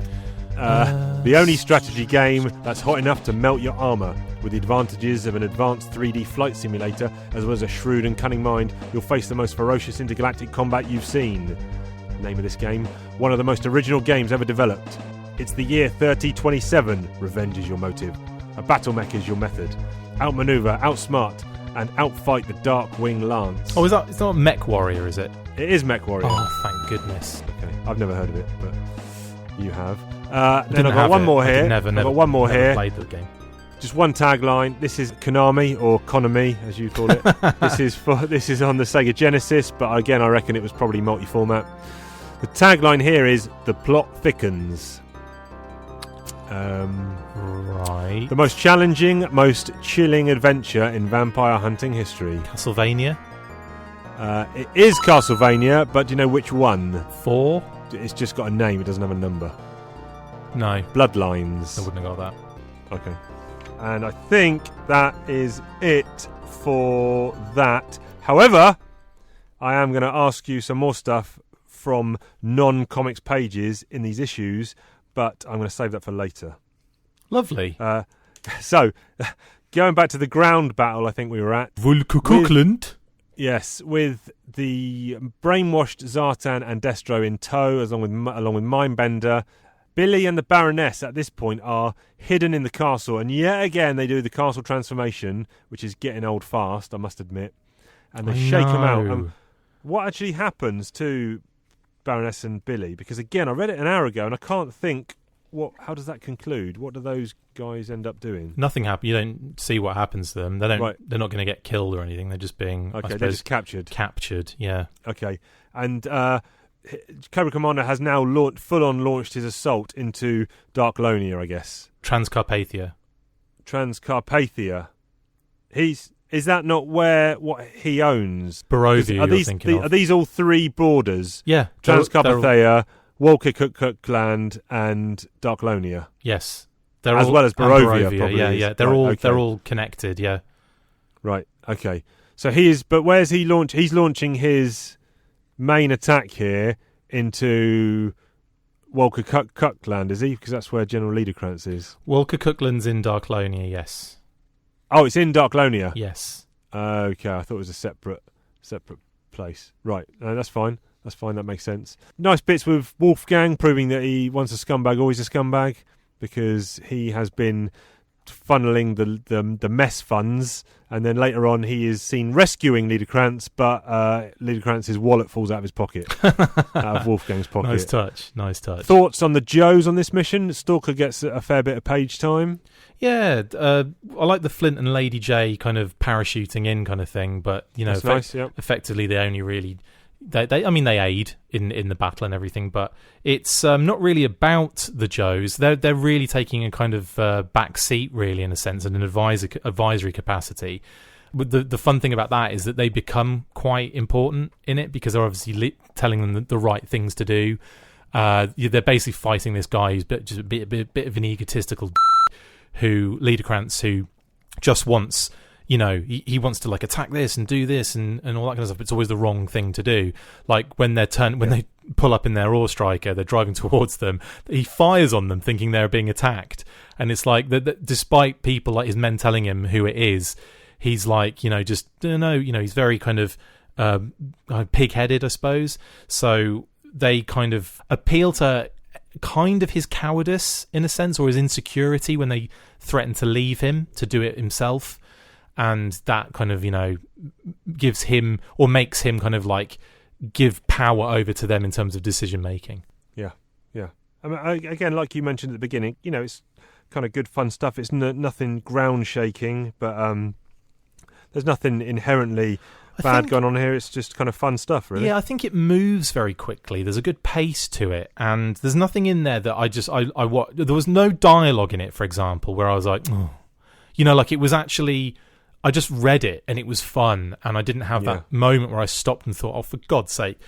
The only strategy game that's hot enough to melt your armour. With the advantages of an advanced 3D flight simulator, as well as a shrewd and cunning mind, you'll face the most ferocious intergalactic combat you've seen. Name of this game, one of the most original games ever developed. It's the year 3027. Revenge is your motive. A battle mech is your method. Outmaneuver, outsmart, and outfight the Darkwing Lance. Oh, it's not Mech Warrior, is it? It is Mech Warrior. Oh, thank goodness. Okay, I've never heard of it, but you have. I Then I've got one more here. Never I've got one more here. Played the game. Just one tagline. This is Konami, or Konami, as you call it. This is on the Sega Genesis, but again, I reckon it was probably multi-format. The tagline here is "The plot thickens." Right. The most challenging, most chilling adventure in vampire hunting history. Castlevania. It is Castlevania, but do you know which one? 4. It's just got a name. It doesn't have a number. No. Bloodlines. I wouldn't have got that. Okay. And I think that is it for that. However, I am going to ask you some more stuff from non-comics pages in these issues, but I'm going to save that for later. Lovely. So, going back to the ground battle I think we were at. Vulkukukland. Yes, with the brainwashed Zartan and Destro in tow, along with Mindbender. Billy and the Baroness at this point are hidden in the castle, and yet again they do the castle transformation, which is getting old fast, I must admit. And they shake them out. What actually happens to Baroness and Billy? Because again, I read it an hour ago, and I can't think. How does that conclude? What do those guys end up doing? Nothing happens. You don't see what happens to them. They don't. Right. They're not going to get killed or anything. They're just being. Okay, they're just captured. Captured. Yeah. Okay, and Cobra Commander has now full-on launched his assault into Darklonia, I guess. Transcarpathia. Is that not what he owns? Barovia. Are these all three borders? Yeah. Transcarpathia, Walker-Cookland, and Darklonia. Yes. As well as Barovia, probably. Yeah. They're all connected. Yeah. Right. Okay. So but where's he launch? He's launching his main attack here into Walker-Cookland, is he? Because that's where General Liederkrantz is. Walker-Cookland's in Darklonia, yes. Oh, it's in Darklonia? Yes. Okay, I thought it was a separate place. Right, no, that's fine. That makes sense. Nice bits with Wolfgang, proving that he once a scumbag, always a scumbag, because he has been funneling the mess funds, and then later on he is seen rescuing Liederkrantz, but Liederkrantz's wallet falls out of his pocket, out of Wolfgang's pocket. Nice touch. Thoughts on the Joes on this mission? Stalker gets a fair bit of page time. Yeah, I like the Flint and Lady J kind of parachuting in kind of thing, but effectively they only really they aid in the battle and everything, but it's not really about the Joes. They're really taking a kind of back seat, really, in a sense, in an advisory capacity. But the fun thing about that is that they become quite important in it, because they're obviously telling them the right things to do. They're basically fighting this guy who's just a bit of an egotistical Liederkrantz, who just wants. He wants to attack this and do this and all that kind of stuff. But it's always the wrong thing to do. Like when they pull up in their Ore Striker, they're driving towards them. He fires on them, thinking they're being attacked. And it's like that. Despite people like his men telling him who it is, he's like, just he's very kind of pig-headed, I suppose. So they kind of appeal to kind of his cowardice in a sense, or his insecurity when they threaten to leave him to do it himself. And that kind of, gives him, or makes him kind of give power over to them in terms of decision making. Yeah. I mean, again, like you mentioned at the beginning, it's kind of good fun stuff. It's nothing ground shaking, but there's nothing inherently bad going on here. It's just kind of fun stuff, really. Yeah, I think it moves very quickly. There's a good pace to it, and there's nothing in there that there was no dialogue in it, for example, where I was like, oh. It was actually. I just read it and it was fun, and I didn't have that moment where I stopped and thought, oh, for God's sake,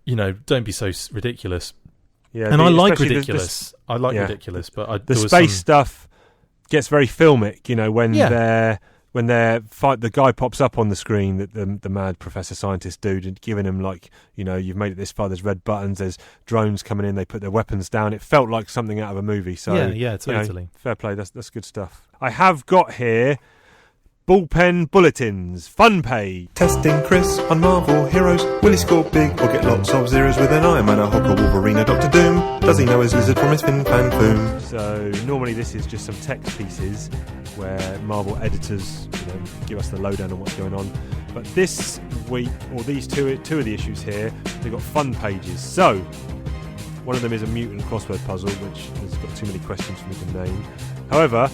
don't be so ridiculous. Yeah, and I like ridiculous. Ridiculous, but the space stuff gets very filmic, when the guy pops up on the screen, that the mad professor scientist dude, and giving him you've made it this far, there's red buttons, there's drones coming in, they put their weapons down. It felt like something out of a movie. So yeah, totally. Fair play, that's good stuff. I have got here Bullpen Bulletins, Fun Page. Testing Chris on Marvel Heroes. Will he score big or get lots of zeros with an Iron Man, a Hulk, a Wolverine, a Doctor Doom? Does he know his lizard from his fin fan boom? So normally this is just some text pieces where Marvel editors give us the lowdown on what's going on. But this week, or these two of the issues here, they've got fun pages. So one of them is a mutant crossword puzzle, which has got too many questions for me to name. However,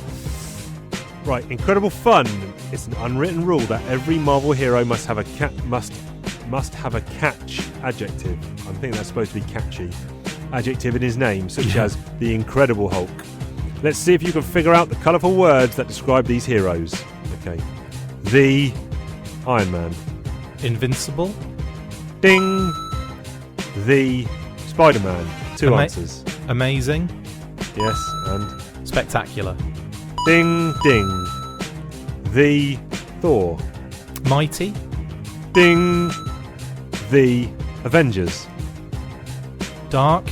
right, incredible fun. It's an unwritten rule that every Marvel hero must have a have a catch adjective. I think that's supposed to be catchy. Adjective in his name, such as the Incredible Hulk. Let's see if you can figure out the colourful words that describe these heroes. Okay. The Iron Man. Invincible. Ding. The Spider-Man. Two answers. Amazing. Yes, and? Spectacular. Ding, ding. The Thor. Mighty. Ding. The Avengers. Dark.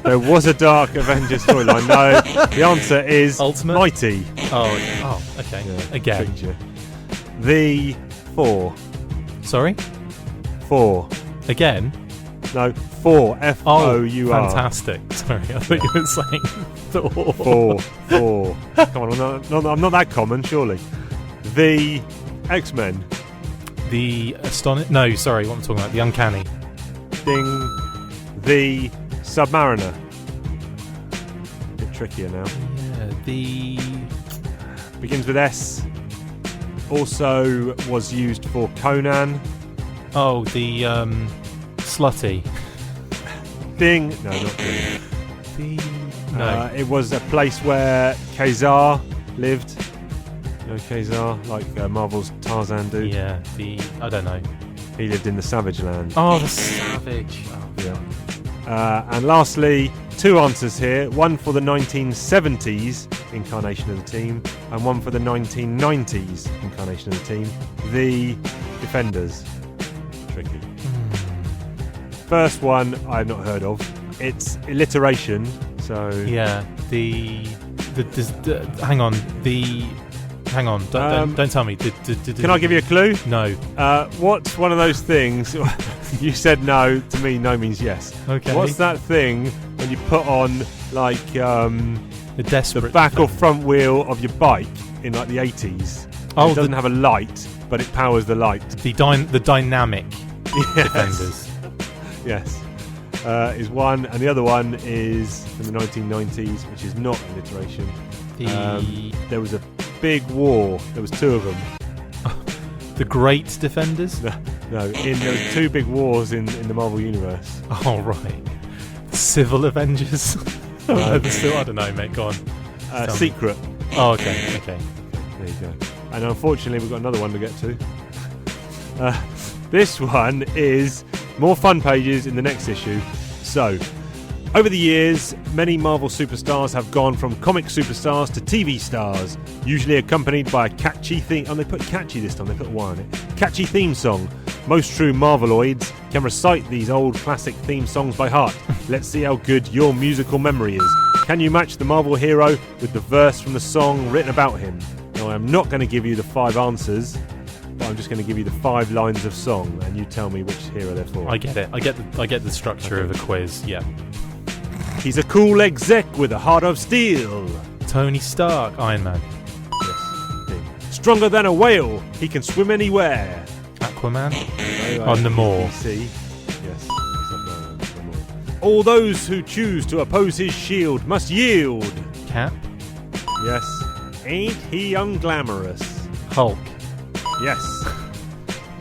There was a dark Avengers storyline. No, the answer is Ultimate? Mighty. Oh, okay. Yeah, again. The Four. Sorry? 4. Again? No, 4. F-O-U-R. Fantastic. Sorry, I thought you were saying Thor. 4. Come on, I'm not that common, surely. The X-Men. The No, sorry, what am I talking about? The Uncanny. Ding. The Submariner. A bit trickier now. Yeah, the... Begins with S. Also was used for Conan. Oh, the Slutty. Ding. No, not Ding. No. It was a place where Kazar lived. You know Kazar, like Marvel's Tarzan dude. Yeah, I don't know. He lived in the Savage Land. Oh, the Savage. Oh. Yeah. And lastly, 2 answers here. One for the 1970s incarnation of the team, and one for the 1990s incarnation of the team. The Defenders. Tricky. First one I've not heard of. It's alliteration, so... Yeah, hang on, don't tell me. Can I give you a clue? No. What's one of those things... You said no, to me no means yes. Okay. What's that thing when you put on, like, the back or front wheel of your bike in, like, the 80s? Oh, it doesn't have a light, but it powers the light. The dynamic Defenders. Yes. Is one, and the other one is from the 1990s, which is not alliteration. There was a big war. There was 2 of them. The Great Defenders? No. There was 2 big wars in the Marvel universe. Oh, right. Civil Avengers? I don't know, mate. Go on. Secret. Oh, okay. There you go. And unfortunately, we've got another one to get to. This one is more fun pages in the next issue. So, over the years, many Marvel superstars have gone from comic superstars to TV stars, usually accompanied by a catchy theme. Oh, they put catchy this time, they put Y on it. Catchy theme song. Most true Marveloids can recite these old classic theme songs by heart. Let's see how good your musical memory is. Can you match the Marvel hero with the verse from the song written about him? Now, I'm not going to give you the 5 answers, but I'm just going to give you the 5 lines of song, and you tell me which hero they're for. I get it. I get the structure of a quiz. Yeah. He's a cool exec with a heart of steel. Tony Stark, Iron Man. Yes. Stronger than a whale. He can swim anywhere. Aquaman. On the moor. Yes. Namor. All those who choose to oppose his shield must yield. Cap. Yes. Ain't he unglamorous? Hulk. Yes.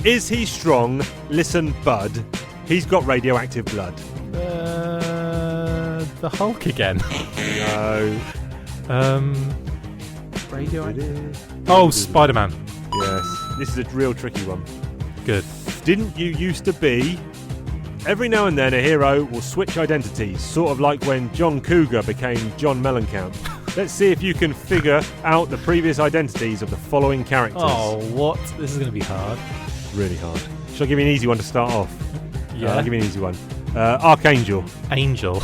Is he strong? Listen, bud. He's got radioactive blood. The Hulk again. No. Radioactive. Oh, Spider-Man. Yes. This is a real tricky one. Good. Didn't you used to be? Every now and then a hero will switch identities, sort of like when John Cougar became John Mellencamp. Let's see if you can figure out the previous identities of the following characters. Oh, what? This is going to be hard. Really hard. Shall I give you an easy one to start off? Yeah. I'll give you an easy one. Archangel. Angel.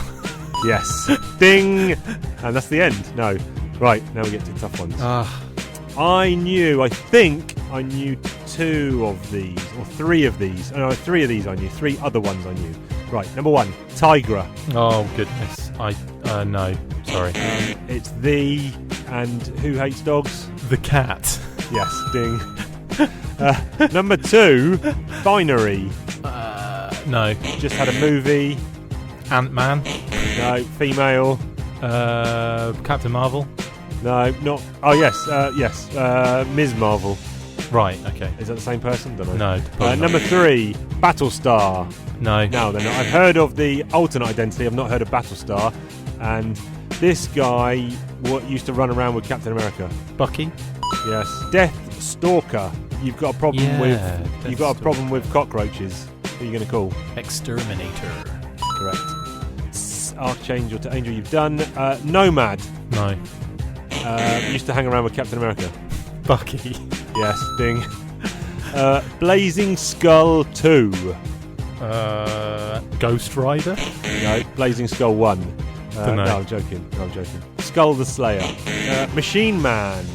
Yes. Ding! And that's the end. No. Right, now we get to tough ones. I think I knew 2 of these, or 3 of these. No, 3 of these I knew. 3 other ones I knew. Right, number 1, Tigra. Oh, goodness. No. Sorry. It's the, and who hates dogs? The Cat. Yes, ding. Number 2, Binary. No. Just had a movie. Ant-Man. No, female. Captain Marvel. No, not. Oh, yes. Ms. Marvel. Right, okay. Is that the same person? Don't know. No. Number 3, Battlestar. No. No, they're not. I've heard of the alternate identity. I've not heard of Battlestar. And this guy used to run around with Captain America. Bucky. Yes. Death Stalker. You've got a problem with cockroaches. Who are you going to call? Exterminator. Correct. Archangel to Angel. You've done. Nomad. No. Used to hang around with Captain America. Bucky. Yes. Ding. Blazing Skull 2. Ghost Rider. No. Blazing Skull 1. No, I'm joking. Skull the Slayer. Machine Man.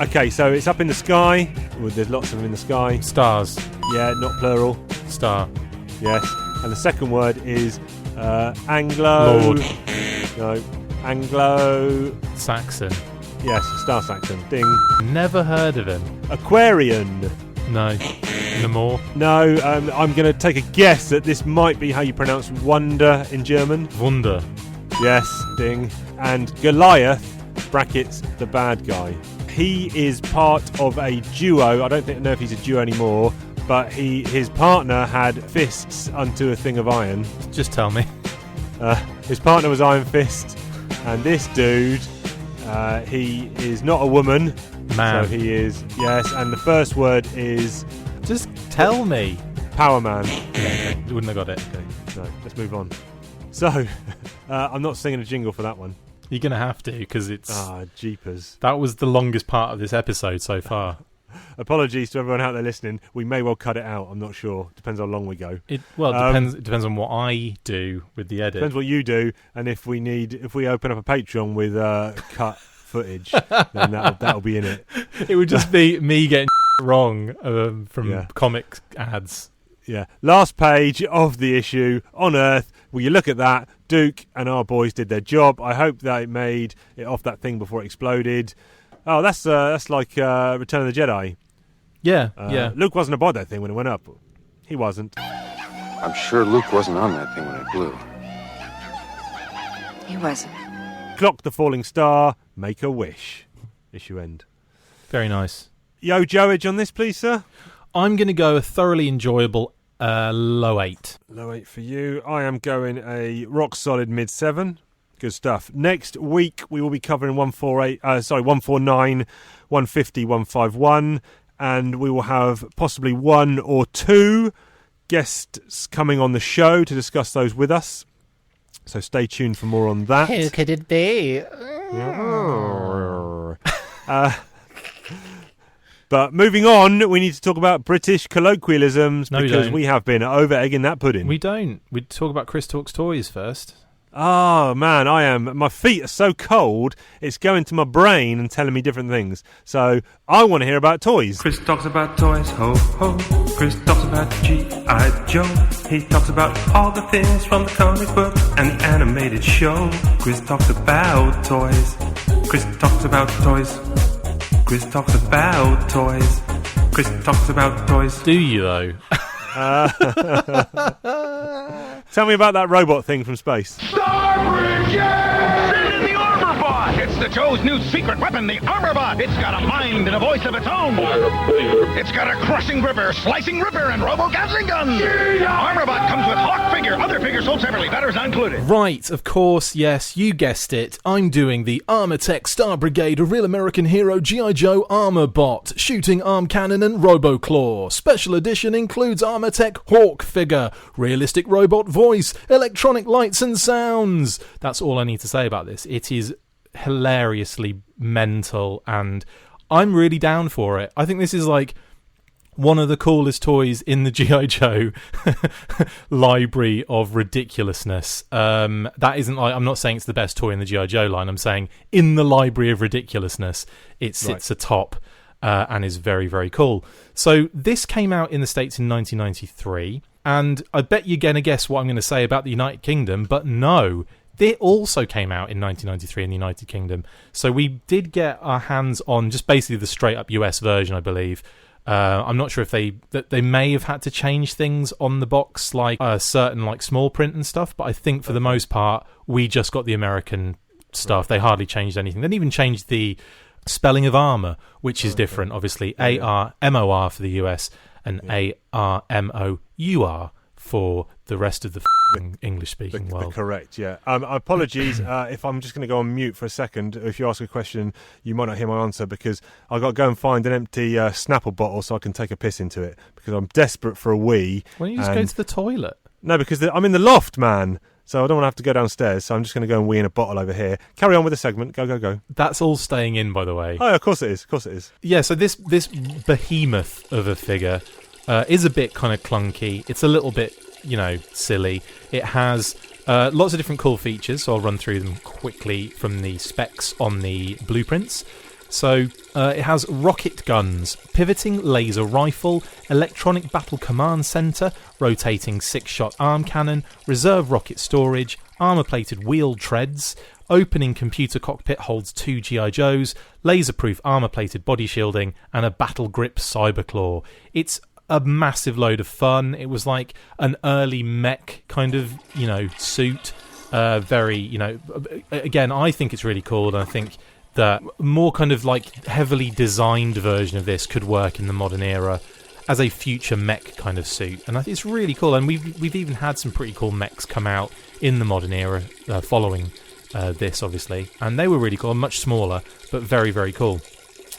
Okay, so it's up in the sky. Well, there's lots of them in the sky. Stars. Yeah, not plural. Star. Yes. And the second word is Anglo. Lord. No, Anglo. Saxon. Yes, Star Saxon. Ding. Never heard of him. Aquarian. No. No more. No, I'm going to take a guess that this might be how you pronounce wonder in German. Wunder. Yes, ding. And Goliath, brackets, the bad guy. He is part of a duo. I don't know if he's a duo anymore, but his partner had fists unto a thing of iron. Just tell me. His partner was Iron Fist, and this dude, he is not a woman. Man. So he is, yes, and the first word is... Just tell me. Power Man. Yeah, okay. Wouldn't have got it. Okay, so let's move on. So, I'm not singing a jingle for that one. You're going to have to, because it's... jeepers. That was the longest part of this episode so far. Apologies to everyone out there listening. We may well cut it out. I'm not sure. Depends how long we go. It depends on what I do with the edit. Depends what you do, and if we open up a Patreon with cut footage, then that'll be in it. It would just be me getting wrong from comic ads. Yeah. Last page of the issue on Earth. Will you look at that? Duke and our boys did their job. I hope they made it off that thing before it exploded. Oh, that's like Return of the Jedi. Yeah, yeah. Luke wasn't aboard that thing when it went up. He wasn't. I'm sure Luke wasn't on that thing when it blew. He wasn't. Clock the falling star. Make a wish. Issue end. Very nice. Yo, Joage on this, please, sir. I'm going to go a thoroughly enjoyable low 8. Low 8 for you. I am going a rock solid mid 7. Good stuff. Next week we will be covering 149, 150, 151, and we will have possibly 1 or 2 guests coming on the show to discuss those with us. So stay tuned for more on that. Who could it be? But moving on, we need to talk about British colloquialisms because we have been over-egging that pudding. We don't. We talk about Chris Talks Toys first. Oh, man, my feet are so cold, it's going to my brain and telling me different things. So I want to hear about toys. Chris talks about toys, ho, ho. Chris talks about G.I. Joe. He talks about all the things from the comic book and the animated show. Chris talks about toys. Chris talks about toys. Chris talks about toys. Chris talks about toys. Do you, though? Tell me about that robot thing from space. Starbridge! Send in the armor bot! It's the Joe's new secret weapon, the armor bot. It's got a mind and a voice of its own. It's got a crushing gripper, slicing ripper, and robo-gathering gun. Armor bot comes with Hawk figure, other figures sold separately, batteries not included. Right, of course, yes, you guessed it. I'm doing the Armortech Star Brigade, a real American hero G.I. Joe armor bot, shooting arm cannon and robo-claw. Special edition includes Armortech Hawk figure, realistic robot voice, electronic lights and sounds. That's all I need to say about this. It is hilariously mental and I'm really down for it. I think this is like one of the coolest toys in the G.I. Joe library of ridiculousness. That isn't like, I'm not saying it's the best toy in the G.I. Joe line. I'm saying in the library of ridiculousness, it sits atop and is very, very cool. So this came out in the States in 1993, and I bet you're going to guess what I'm going to say about the United Kingdom, but no. It also came out in 1993 in the United Kingdom. So we did get our hands on just basically the straight-up US version, I believe. I'm not sure if they may have had to change things on the box, like certain like small print and stuff, but I think for the most part, we just got the American stuff. They hardly changed anything. They didn't even change the spelling of armor, which is different, obviously. A-R-M-O-R for the US and A-R-M-O-U-R for the rest of the English-speaking world. Correct, yeah. Apologies if I'm just going to go on mute for a second. If you ask a question, you might not hear my answer because I've got to go and find an empty Snapple bottle so I can take a piss into it because I'm desperate for a wee. Why don't you just go to the toilet? No, because I'm in the loft, man. So I don't want to have to go downstairs, so I'm just going to go and wee in a bottle over here. Carry on with the segment. Go. That's all staying in, by the way. Oh, yeah, of course it is. Yeah, so this behemoth of a figure is a bit kind of clunky. It's a little bit, silly. It has lots of different cool features, so I'll run through them quickly from the specs on the blueprints. So it has rocket guns, pivoting laser rifle, electronic battle command center, rotating 6-shot arm cannon, reserve rocket storage, armor-plated wheel treads, opening computer cockpit holds 2 G.I. Joes, laser-proof armor-plated body shielding, and a battle grip cyberclaw. It's a massive load of fun. It was like an early mech kind of, suit. Very, again, I think it's really cool, and I think that more kind of like heavily designed version of this could work in the modern era as a future mech kind of suit, and I think it's really cool. And we've even had some pretty cool mechs come out in the modern era following this, obviously, and they were really cool, much smaller, but very, very cool.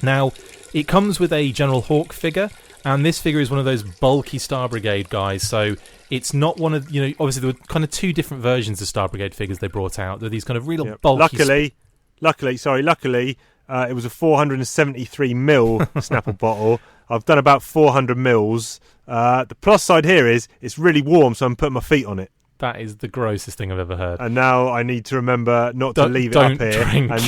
Now, it comes with a General Hawk figure, and this figure is one of those bulky Star Brigade guys, so it's not one of, obviously there were kind of 2 different versions of Star Brigade figures they brought out. They're these kind of real bulky... Luckily, it was a 473ml Snapple bottle. I've done about 400 mils. The plus side here is it's really warm, so I'm putting my feet on it. That is the grossest thing I've ever heard. And now I need to remember not to leave it up here. Drink. And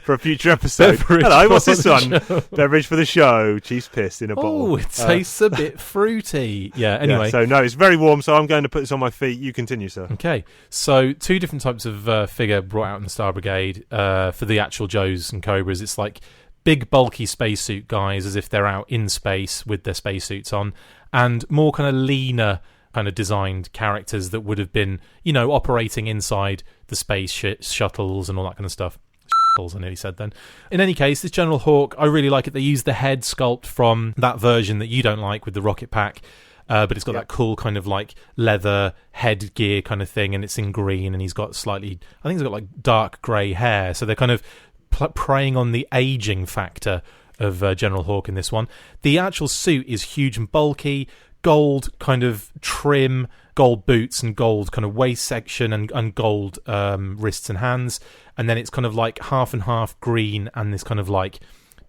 for a future episode. Hello, what's this one? Beverage for the show. Chief's piss in a bottle. Oh, it tastes a bit fruity. Yeah, anyway. Yeah, so no, it's very warm, so I'm going to put this on my feet. You continue, sir. Okay, so 2 different types of figure brought out in the Star Brigade for the actual Joes and Cobras. It's like big bulky spacesuit guys as if they're out in space with their spacesuits on, and more kind of leaner kind of designed characters that would have been, operating inside the space shuttles and all that kind of stuff. I nearly said then. In any case, this General Hawk, I really like it. They used the head sculpt from that version that you don't like with the rocket pack, but it's got that cool kind of like leather headgear kind of thing, and it's in green, and he's got slightly, I think he's got like dark grey hair, so they're kind of preying on the aging factor of General Hawk in this one. The actual suit is huge and bulky, gold kind of trim, gold boots and gold kind of waist section and gold wrists and hands, and then it's kind of like half and half green and this kind of like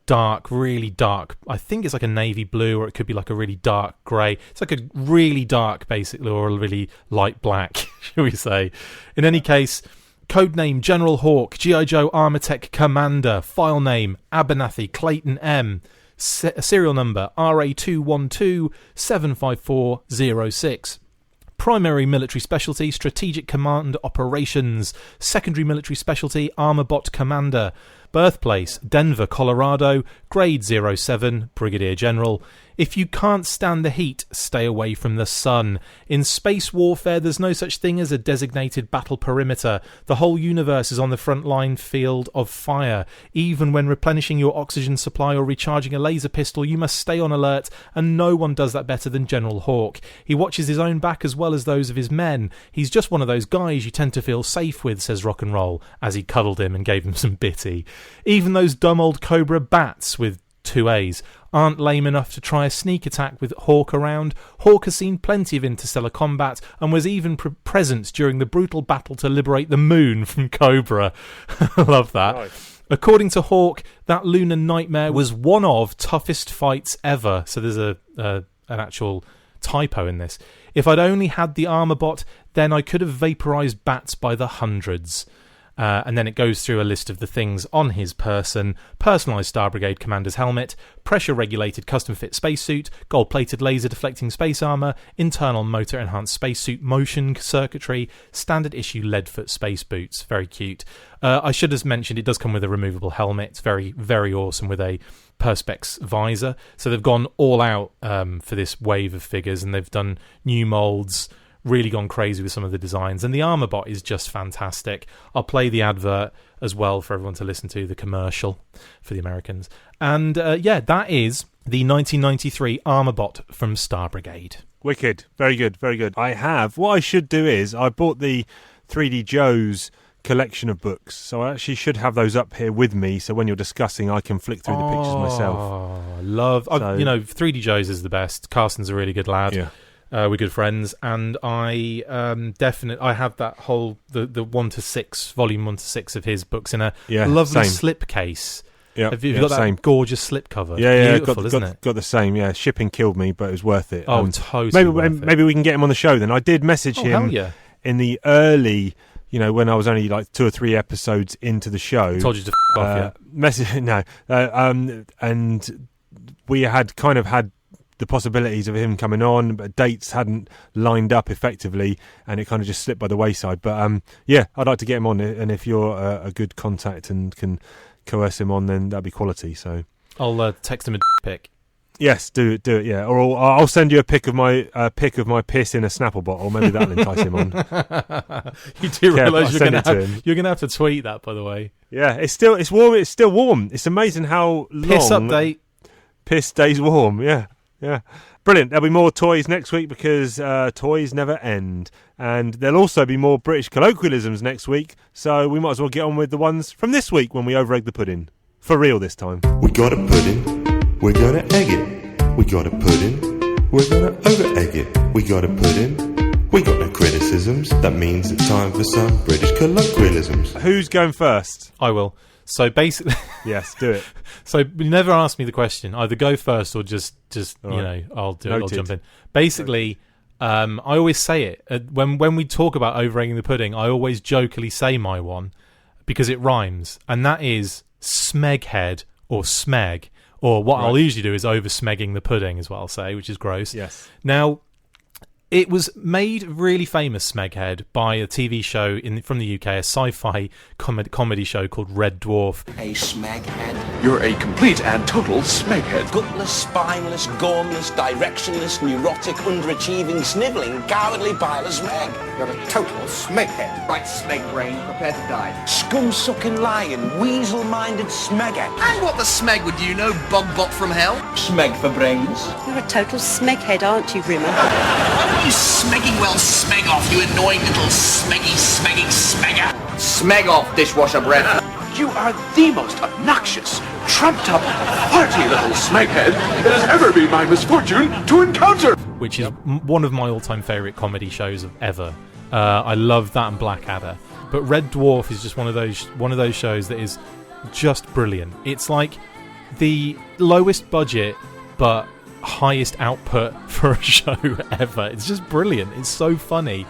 dark, really dark, I think it's like a navy blue, or it could be like a really dark grey. It's like a really dark basically, or a really light black, shall we say. In any case, codename General Hawk, G.I. Joe Armortech Commander, file name Abernathy Clayton M, serial number RA212-75406. Primary military specialty, Strategic Command Operations. Secondary military specialty, Armorbot Commander. Birthplace, Denver, Colorado. Grade 07, Brigadier General. If you can't stand the heat, stay away from the sun. In space warfare, there's no such thing as a designated battle perimeter. The whole universe is on the front line field of fire. Even when replenishing your oxygen supply or recharging a laser pistol, you must stay on alert, and no one does that better than General Hawk. He watches his own back as well as those of his men. He's just one of those guys you tend to feel safe with, says Rock and Roll, as he cuddled him and gave him some bitty. Even those dumb old Cobra bats, with 2 A's, aren't lame enough to try a sneak attack with Hawk around. Hawk has seen plenty of interstellar combat and was even present during the brutal battle to liberate the moon from Cobra. I love that. Nice. According to Hawk, that lunar nightmare was one of toughest fights ever. So there's an actual typo in this. If I'd only had the armor bot, then I could have vaporized bats by the hundreds. And then it goes through a list of the things on his person: personalised Star Brigade commander's helmet, pressure-regulated custom-fit spacesuit, gold-plated laser-deflecting space armour, internal motor-enhanced spacesuit motion circuitry, standard-issue lead-foot space boots. Very cute. I should have mentioned it does come with a removable helmet. It's very, very awesome with a Perspex visor. So they've gone all out for this wave of figures, and they've done new moulds, really gone crazy with some of the designs, and the armor bot is just fantastic. I'll play the advert as well for everyone to listen to, the commercial for the Americans. And that is the 1993 armor bot from Star Brigade. Wicked. Very good, very good. What I should do is, I bought the 3D Joe's collection of books, so I actually should have those up here with me, so when you're discussing I can flick through the pictures myself. Love, 3D Joe's is the best. Carson's a really good lad. Yeah. We're good friends, and I have that whole the 1-6 volume 1-6 of his books in a lovely slip case. Yeah, have you got that same gorgeous slip cover? Yeah, beautiful, isn't it? Got the same. Yeah, shipping killed me, but it was worth it. Oh, totally. Maybe we can get him on the show then. I did message him hell yeah. in the early when I was only like 2 or 3 episodes into the show, Told you to off, and we had kind of had the possibilities of him coming on, but dates hadn't lined up effectively, and it kind of just slipped by the wayside. But I'd like to get him on, and if you're a good contact and can coerce him on, then that'd be quality. So I'll text him a pic. Yes, do it, yeah. Or I'll send you a pic of my piss in a Snapple bottle. Maybe that'll entice him on. You do realise you're going to have to tweet that, by the way. Yeah, it's warm. It's still warm. It's amazing how long piss update. Piss stays warm. Yeah. Brilliant. There'll be more toys next week because toys never end, and there'll also be more British colloquialisms next week. So we might as well get on with the ones from this week when we over-egg the pudding for real this time. We got a pudding. We're gonna egg it. We got a pudding. We're gonna over-egg it. We got a pudding. We got no criticisms. That means it's time for some British colloquialisms. Who's going first? I will. So basically... Yes, do it. So you never ask me the question. Either go first or just right. I'll do it. I'll jump in. Basically, I always say it. When we talk about over-egging the pudding, I always jokingly say my one because it rhymes. And that is smeghead or smeg. Or what I'll usually do is over-smegging the pudding is what I'll say, which is gross. Yes. Now, it was made really famous, Smeghead, by a TV show from the UK, a sci-fi comedy show called Red Dwarf. A smeghead. You're a complete and total smeghead. Gutless, spineless, gormless, directionless, neurotic, underachieving, snivelling, cowardly pile of smeg. You're a total smeghead. Right, smeg brain, prepare to die. Scum-sucking lion, weasel-minded smeghead. And what the smeg would you know, bog-bot from hell? Smeg for brains. You're a total smeghead, aren't you, Rimmer? You smegging well smeg off, you annoying little smegging smegger. Smeg off, dishwasher breath. You are the most obnoxious, trumped-up, farty little smeghead it has ever been my misfortune to encounter. Which is one of my all-time favourite comedy shows ever. I love that and Blackadder. But Red Dwarf is just one of those shows that is just brilliant. It's like the lowest budget, but highest output for a show ever. It's just brilliant. It's so funny.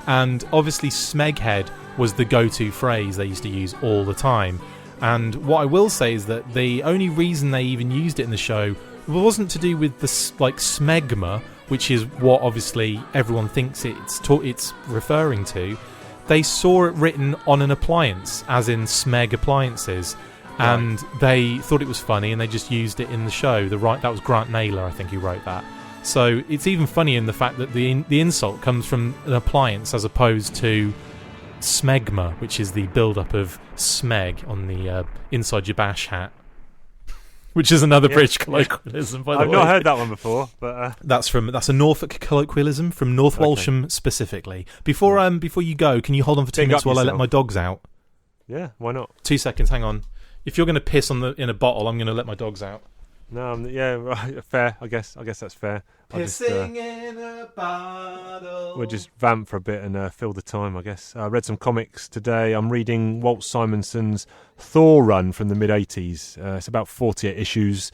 And obviously Smeghead was the go-to phrase they used to use all the time. And what I will say is that the only reason they even used it in the show wasn't to do with the smegma, which is what obviously everyone thinks it's referring to. They saw it written on an appliance, as in Smeg appliances. And they thought it was funny, and they just used it in the show. That was Grant Naylor, I think, who wrote that. So it's even funny in the fact that the insult comes from an appliance as opposed to smegma, which is the build-up of smeg on the inside your bash hat, which is another British colloquialism. By the way, I've not heard that one before, but that's a Norfolk colloquialism from North Walsham specifically. Before you go, can you hold on for 2 minutes while I let my dogs out? Yeah, why not? 2 seconds, hang on. If you're going to piss in a bottle, I'm going to let my dogs out. No, right, fair. I guess that's fair. Pissing in a bottle. We'll just vamp for a bit and fill the time, I guess. I read some comics today. I'm reading Walt Simonson's Thor run from the mid-'80s. It's about 48 issues.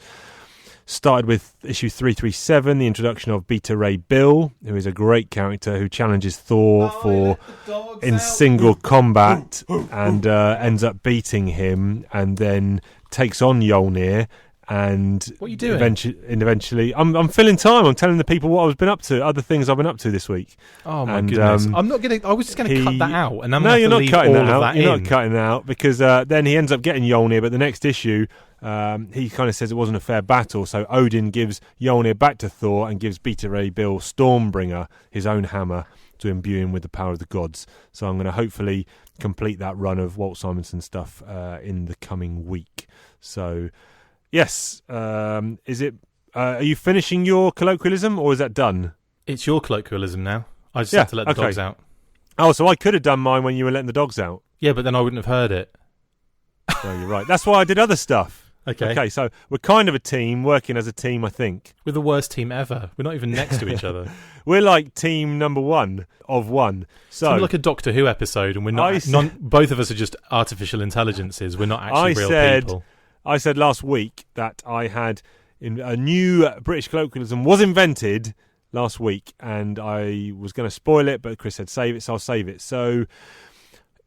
Started with issue 337, the introduction of Beta Ray Bill, who is a great character who challenges Thor in single combat and ends up beating him, and then takes on Mjolnir. And what are you doing? Eventually, I'm filling time. I'm telling the people what I've been up to, other things I've been up to this week. Oh my goodness! I'm not gonna. I was just gonna cut that out, and I'm no, you're not cutting that out. You're not cutting that out because then he ends up getting Mjolnir. But the next issue, he kind of says it wasn't a fair battle. So Odin gives Mjolnir back to Thor and gives Beta Ray Bill Stormbringer, his own hammer, to imbue him with the power of the gods. So I'm going to hopefully complete that run of Walt Simonson stuff in the coming week. So. Yes. Is it? Are you finishing your colloquialism, or is that done? It's your colloquialism now. I just had to let the dogs out. Oh, so I could have done mine when you were letting the dogs out. Yeah, but then I wouldn't have heard it. No, you're right. That's why I did other stuff. Okay, so we're kind of a team, working as a team, I think. We're the worst team ever. We're not even next to each other. We're like team number one of one. So it's like a Doctor Who episode, and we're not. Both of us are just artificial intelligences. We're not actually real people. I said last week that I had a new British colloquialism was invented last week, and I was going to spoil it, but Chris said save it, so I'll save it. So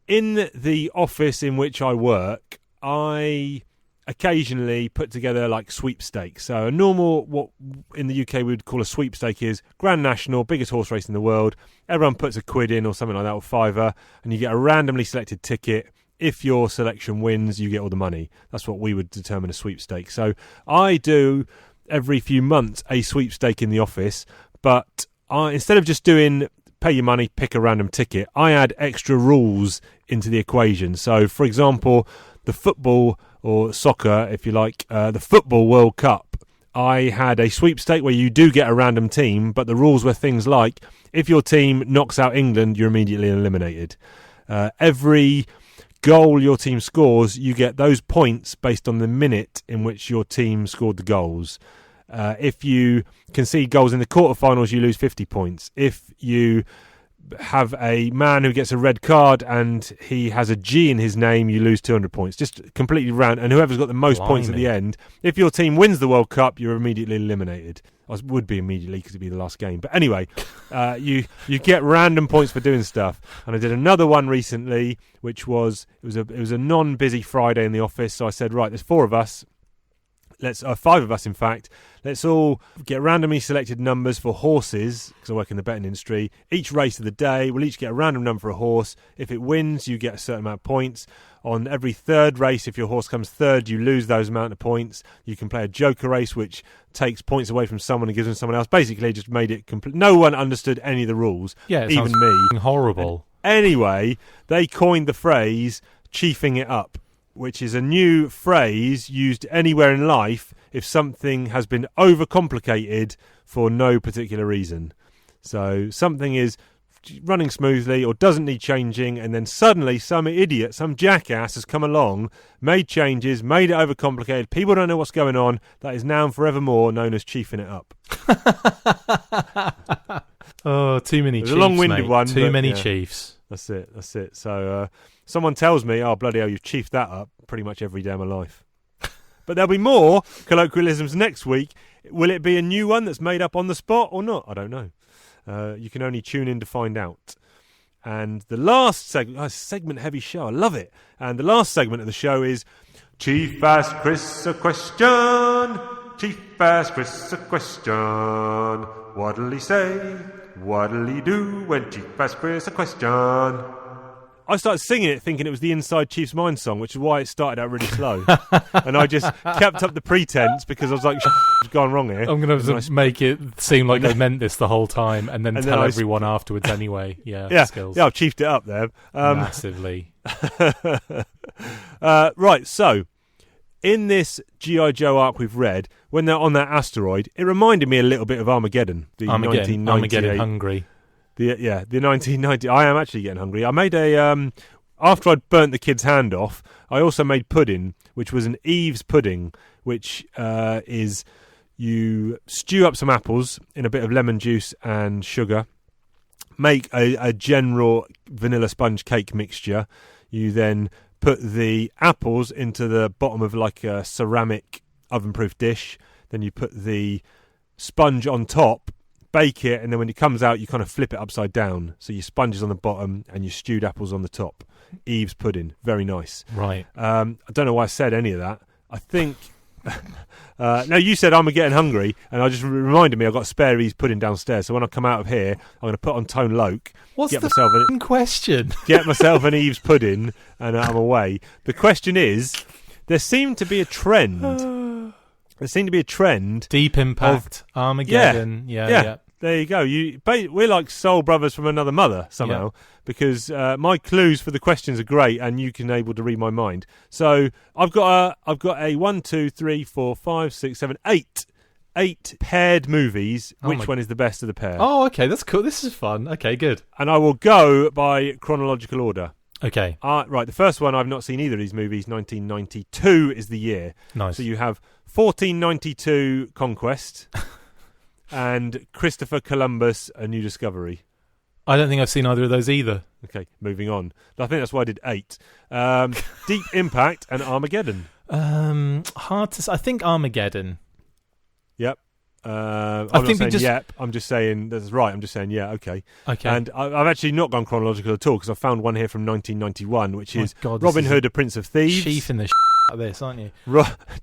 in the office in which I work, I occasionally put together like sweepstakes. So a normal, what in the UK we would call a sweepstake, is Grand National, biggest horse race in the world. Everyone puts £1 in or something like that, or £5, and you get a randomly selected ticket. If your selection wins, you get all the money. That's what we would determine a sweepstake. So I do every few months a sweepstake in the office, but instead of just doing pay your money, pick a random ticket, I add extra rules into the equation. So, for example, the football or soccer, if you like, the Football World Cup, I had a sweepstake where you do get a random team, but the rules were things like, if your team knocks out England, you're immediately eliminated. Every goal your team scores, you get those points based on the minute in which your team scored the goals. If you concede goals in the quarterfinals, you lose 50 points. If you have a man who gets a red card and he has a G in his name, you lose 200 points. Just completely round. And whoever's got the most points at the end, if your team wins the World Cup, you're immediately eliminated. I would be immediately because it'd be the last game. But anyway, you get random points for doing stuff. And I did another one recently, which was it was a non-busy Friday in the office. So I said, right, there's 4 of us. Let's 5 of us, in fact. Let's all get randomly selected numbers for horses, because I work in the betting industry. Each race of the day, we'll each get a random number for a horse. If it wins, you get a certain amount of points. On every third race, if your horse comes third, you lose those amount of points. You can play a joker race, which takes points away from someone and gives them to someone else. Basically, just made it complete. No one understood any of the rules, even me. Horrible. Anyway, they coined the phrase "chiefing it up," which is a new phrase used anywhere in life if something has been overcomplicated for no particular reason. So something is running smoothly or doesn't need changing, and then suddenly some idiot, some jackass has come along, made changes, made it overcomplicated. People don't know what's going on. That is now and forevermore known as chiefing it up. Oh, too many chiefs, a long-winded one. Too many chiefs. That's it. So someone tells me, oh, bloody hell, you've chiefed that up pretty much every day of my life. But there'll be more colloquialisms next week. Will it be a new one that's made up on the spot or not? I don't know. You can only tune in to find out. And the last segment-heavy show. I love it. And the last segment of the show is Chief Ask Chris a Question. Chief Ask Chris a Question. What'll he say? What'll he do when Chief asks Chris a question? I started singing it thinking it was the Inside Chief's Mind song, which is why it started out really slow. And I just kept up the pretense because I was like, it's gone wrong here. I'm going to make it seem like I meant this the whole time and then tell everyone afterwards anyway. Yeah, skills. Yeah, I've chiefed it up there. Massively. Right, so in this G.I. Joe arc we've read, when they're on that asteroid, it reminded me a little bit of Armageddon. The Armageddon hungry. The 1990. I am actually getting hungry. I made after I'd burnt the kid's hand off, I also made pudding, which was an Eve's pudding, which is you stew up some apples in a bit of lemon juice and sugar, make a general vanilla sponge cake mixture. You then put the apples into the bottom of like a ceramic oven-proof dish. Then you put the sponge on top, bake it, and then when it comes out, you kind of flip it upside down. So your sponge is on the bottom and your stewed apples on the top. Eve's pudding, very nice. Right. I don't know why I said any of that. I think... no, you said I'm getting hungry, and I just reminded me I've got a spare Eve's pudding downstairs. So when I come out of here, I'm going to put on Tone Loc. What's the question? Get myself an Eve's pudding, and I'm away. The question is, there seemed to be a trend. Deep Impact, Armageddon. Yeah. There you go. We're like soul brothers from another mother somehow, because my clues for the questions are great, and you can able to read my mind. So I've got a 1, 2, 3, 4, 5, 6, 7, 8 paired movies. Which one is the best of the pair? Oh, okay, that's cool. This is fun. Okay, good. And I will go by chronological order. Okay. Right, the first one, I've not seen either of these movies. 1992 is the year. Nice. So you have 1492 Conquest and Christopher Columbus, A New Discovery. I don't think I've seen either of those either. Okay, moving on. I think that's why I did 8. Deep Impact and Armageddon. Hard to say. I think Armageddon. Yep. I'm I not think we saying just- yep. I'm just saying that's right. I'm just saying yeah. Okay. Okay. And I've actually not gone chronological at all because I found one here from 1991, which My is God, this Robin is Hood, A Prince of Thieves. Chiefing the out of this, aren't you?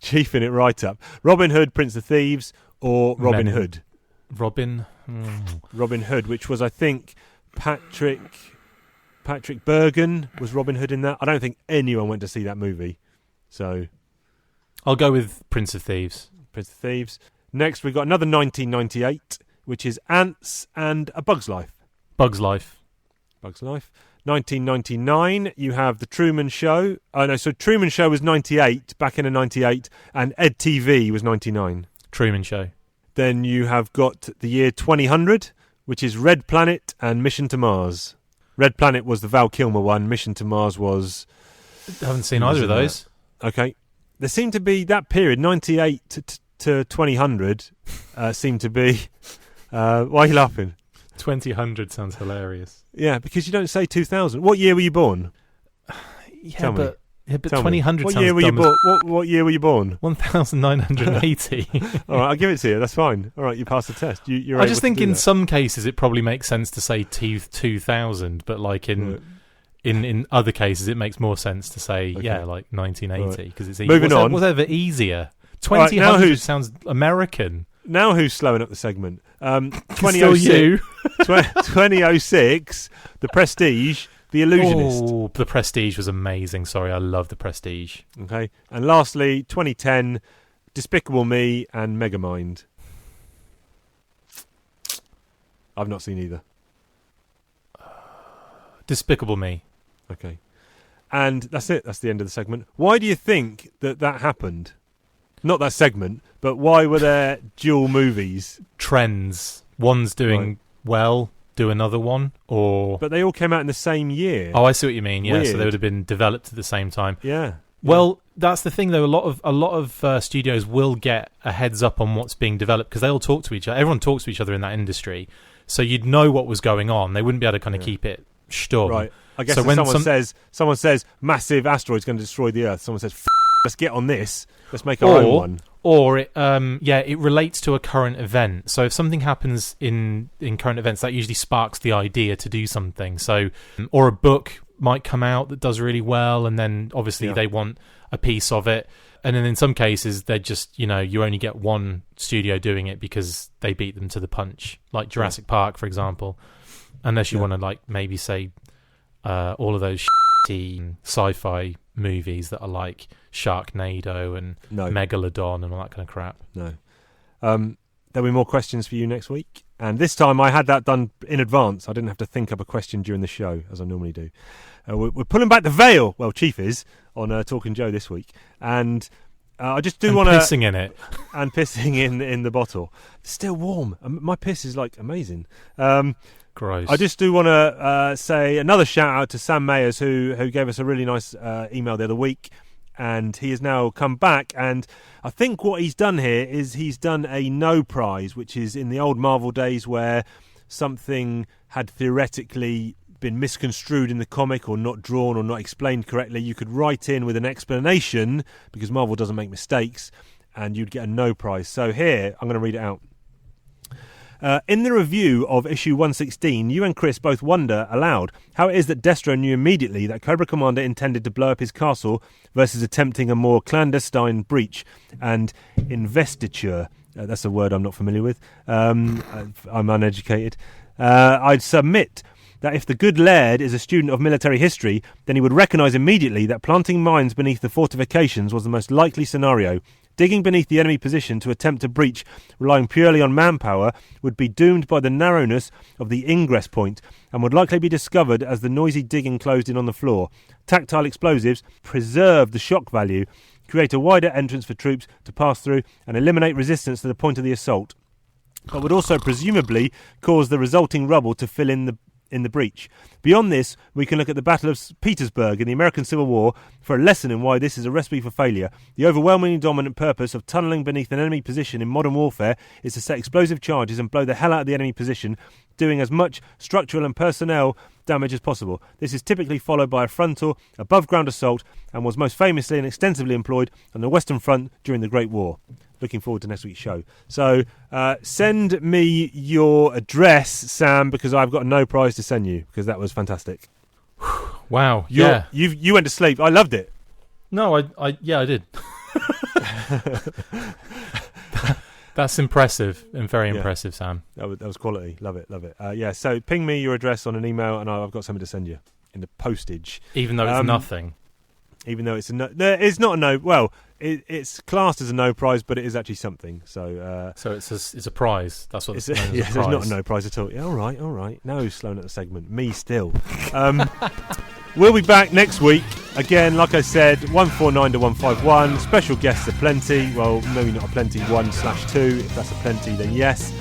Chiefing it right up. Robin Hood, Prince of Thieves, or Robin Men- Hood. Robin Hood, which was I think Patrick Bergen was Robin Hood in that. I don't think anyone went to see that movie, so I'll go with Prince of Thieves. Prince of Thieves. Next, we've got another 1998, which is Ants and A Bug's Life. Bug's Life. 1999, you have The Truman Show. Oh, no, so Truman Show was 98, back in 98, and Ed TV was 99. Truman Show. Then you have got the year 2000, which is Red Planet and Mission to Mars. Red Planet was the Val Kilmer one. Mission to Mars was... I haven't seen either of those. Okay. There seemed to be that period, 98 to 2000, seemed to be... why are you laughing? 2000 sounds hilarious. Yeah, because you don't say 2000. What year were you born? Yeah, Tell me. but Tell 2000 me. sounds Year were you dumb as- born? What year were you born? 1980. All right, I'll give it to you. That's fine. All right, you passed the test. You're I able just to think do in that. some cases it probably makes sense to say 2000, but like in other cases it makes more sense to say like 1980 because it's Moving on. whatever easier. All right, now 2000 who's- sounds American. Now who's slowing up the segment? Still you. 2006, The Prestige, The Illusionist. Oh, The Prestige was amazing. Sorry, I love The Prestige. Okay, and lastly, 2010, Despicable Me and Megamind. I've not seen either. Despicable Me. Okay, and that's it. That's the end of the segment. Why do you think that happened? Not that segment, but why were there dual movies? Trends. One's doing Right. well, do another one, or... But they all came out in the same year. Oh, I see what you mean. Yeah, so Weird. they would have been developed at the same time. Yeah. Well, that's the thing, though. A lot of studios will get a heads up on what's being developed because they all talk to each other. Everyone talks to each other in that industry, so you'd know what was going on. They wouldn't be able to kind of keep it stum. Right. I guess so if when someone says massive asteroid's going to destroy the Earth, someone says let's get on this. Let's make our own one. Or it relates to a current event. So if something happens in current events, that usually sparks the idea to do something. So, or a book might come out that does really well, and then obviously they want a piece of it. And then in some cases, they're just, you only get one studio doing it because they beat them to the punch, like Jurassic Park, for example. Unless you want to like maybe say all of those shitty sci-fi movies that are like Sharknado and Megalodon and all that kind of crap. No. There'll be more questions for you next week. And this time I had that done in advance. I didn't have to think up a question during the show, as I normally do. We're pulling back the veil. Well, Chief is on Talking Joe this week. And I just do want to... pissing in it. And pissing in the bottle. It's still warm. My piss is, like, amazing. Gross. I just do want to say another shout-out to Sam Mayers, who gave us a really nice email the other week. And he has now come back, and I think what he's done here is he's done a no prize, which is in the old Marvel days where something had theoretically been misconstrued in the comic or not drawn or not explained correctly. You could write in with an explanation, because Marvel doesn't make mistakes, and you'd get a no prize. So here, I'm going to read it out. In the review of issue 116, you and Chris both wonder aloud how it is that Destro knew immediately that Cobra Commander intended to blow up his castle versus attempting a more clandestine breach and investiture. That's a word I'm not familiar with. I'm uneducated. I'd submit that if the good Laird is a student of military history, then he would recognise immediately that planting mines beneath the fortifications was the most likely scenario. Digging beneath the enemy position to attempt a breach, relying purely on manpower, would be doomed by the narrowness of the ingress point and would likely be discovered as the noisy digging closed in on the floor. Tactile explosives preserve the shock value, create a wider entrance for troops to pass through and eliminate resistance to the point of the assault, but would also presumably cause the resulting rubble to fill in the breach. Beyond this, we can look at the Battle of Petersburg in the American Civil War for a lesson in why this is a recipe for failure. The overwhelmingly dominant purpose of tunnelling beneath an enemy position in modern warfare is to set explosive charges and blow the hell out of the enemy position doing as much structural and personnel damage as possible. This is typically followed by a frontal, above-ground assault and was most famously and extensively employed on the Western Front during the Great War. Looking forward to next week's show. So send me your address, Sam, because I've got no prize to send you, because that was fantastic. Wow. You went to sleep. I loved it. No, I did. That's impressive and very impressive, Sam. That was quality. Love it. So ping me your address on an email and I've got something to send you in the postage. Even though it's nothing. Even though it's it's not a no. Well, it's classed as a no prize, but it is actually something. So it's a prize. That's what it's known as a it's prize. not a no prize at all. Yeah, all right. No, slowing at the segment. Me still. We'll be back next week. Again, like I said, 149 to 151. Special guests aplenty. Well, maybe not aplenty, 1/2. If that's aplenty, then yes.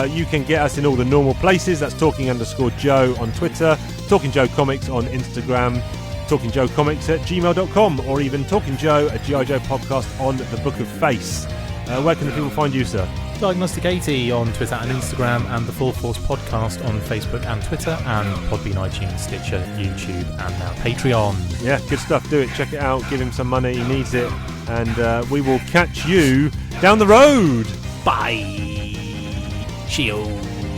You can get us in all the normal places. That's talking_Joe on Twitter, Talking Joe Comics on Instagram, talkingjoecomics@gmail.com, or even Talking Joe at G.I. Joe Podcast on the Book of Face. Where can the people find you, sir? Diagnostic 80 on Twitter and Instagram, and the Full Force Podcast on Facebook and Twitter, and Podbean, iTunes, Stitcher, YouTube, and now Patreon. Yeah, good stuff. Do it. Check it out. Give him some money. He needs it. And we will catch you down the road. Bye. Cheers.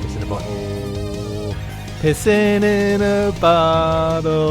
Piss in a bottle. Pissing in a bottle.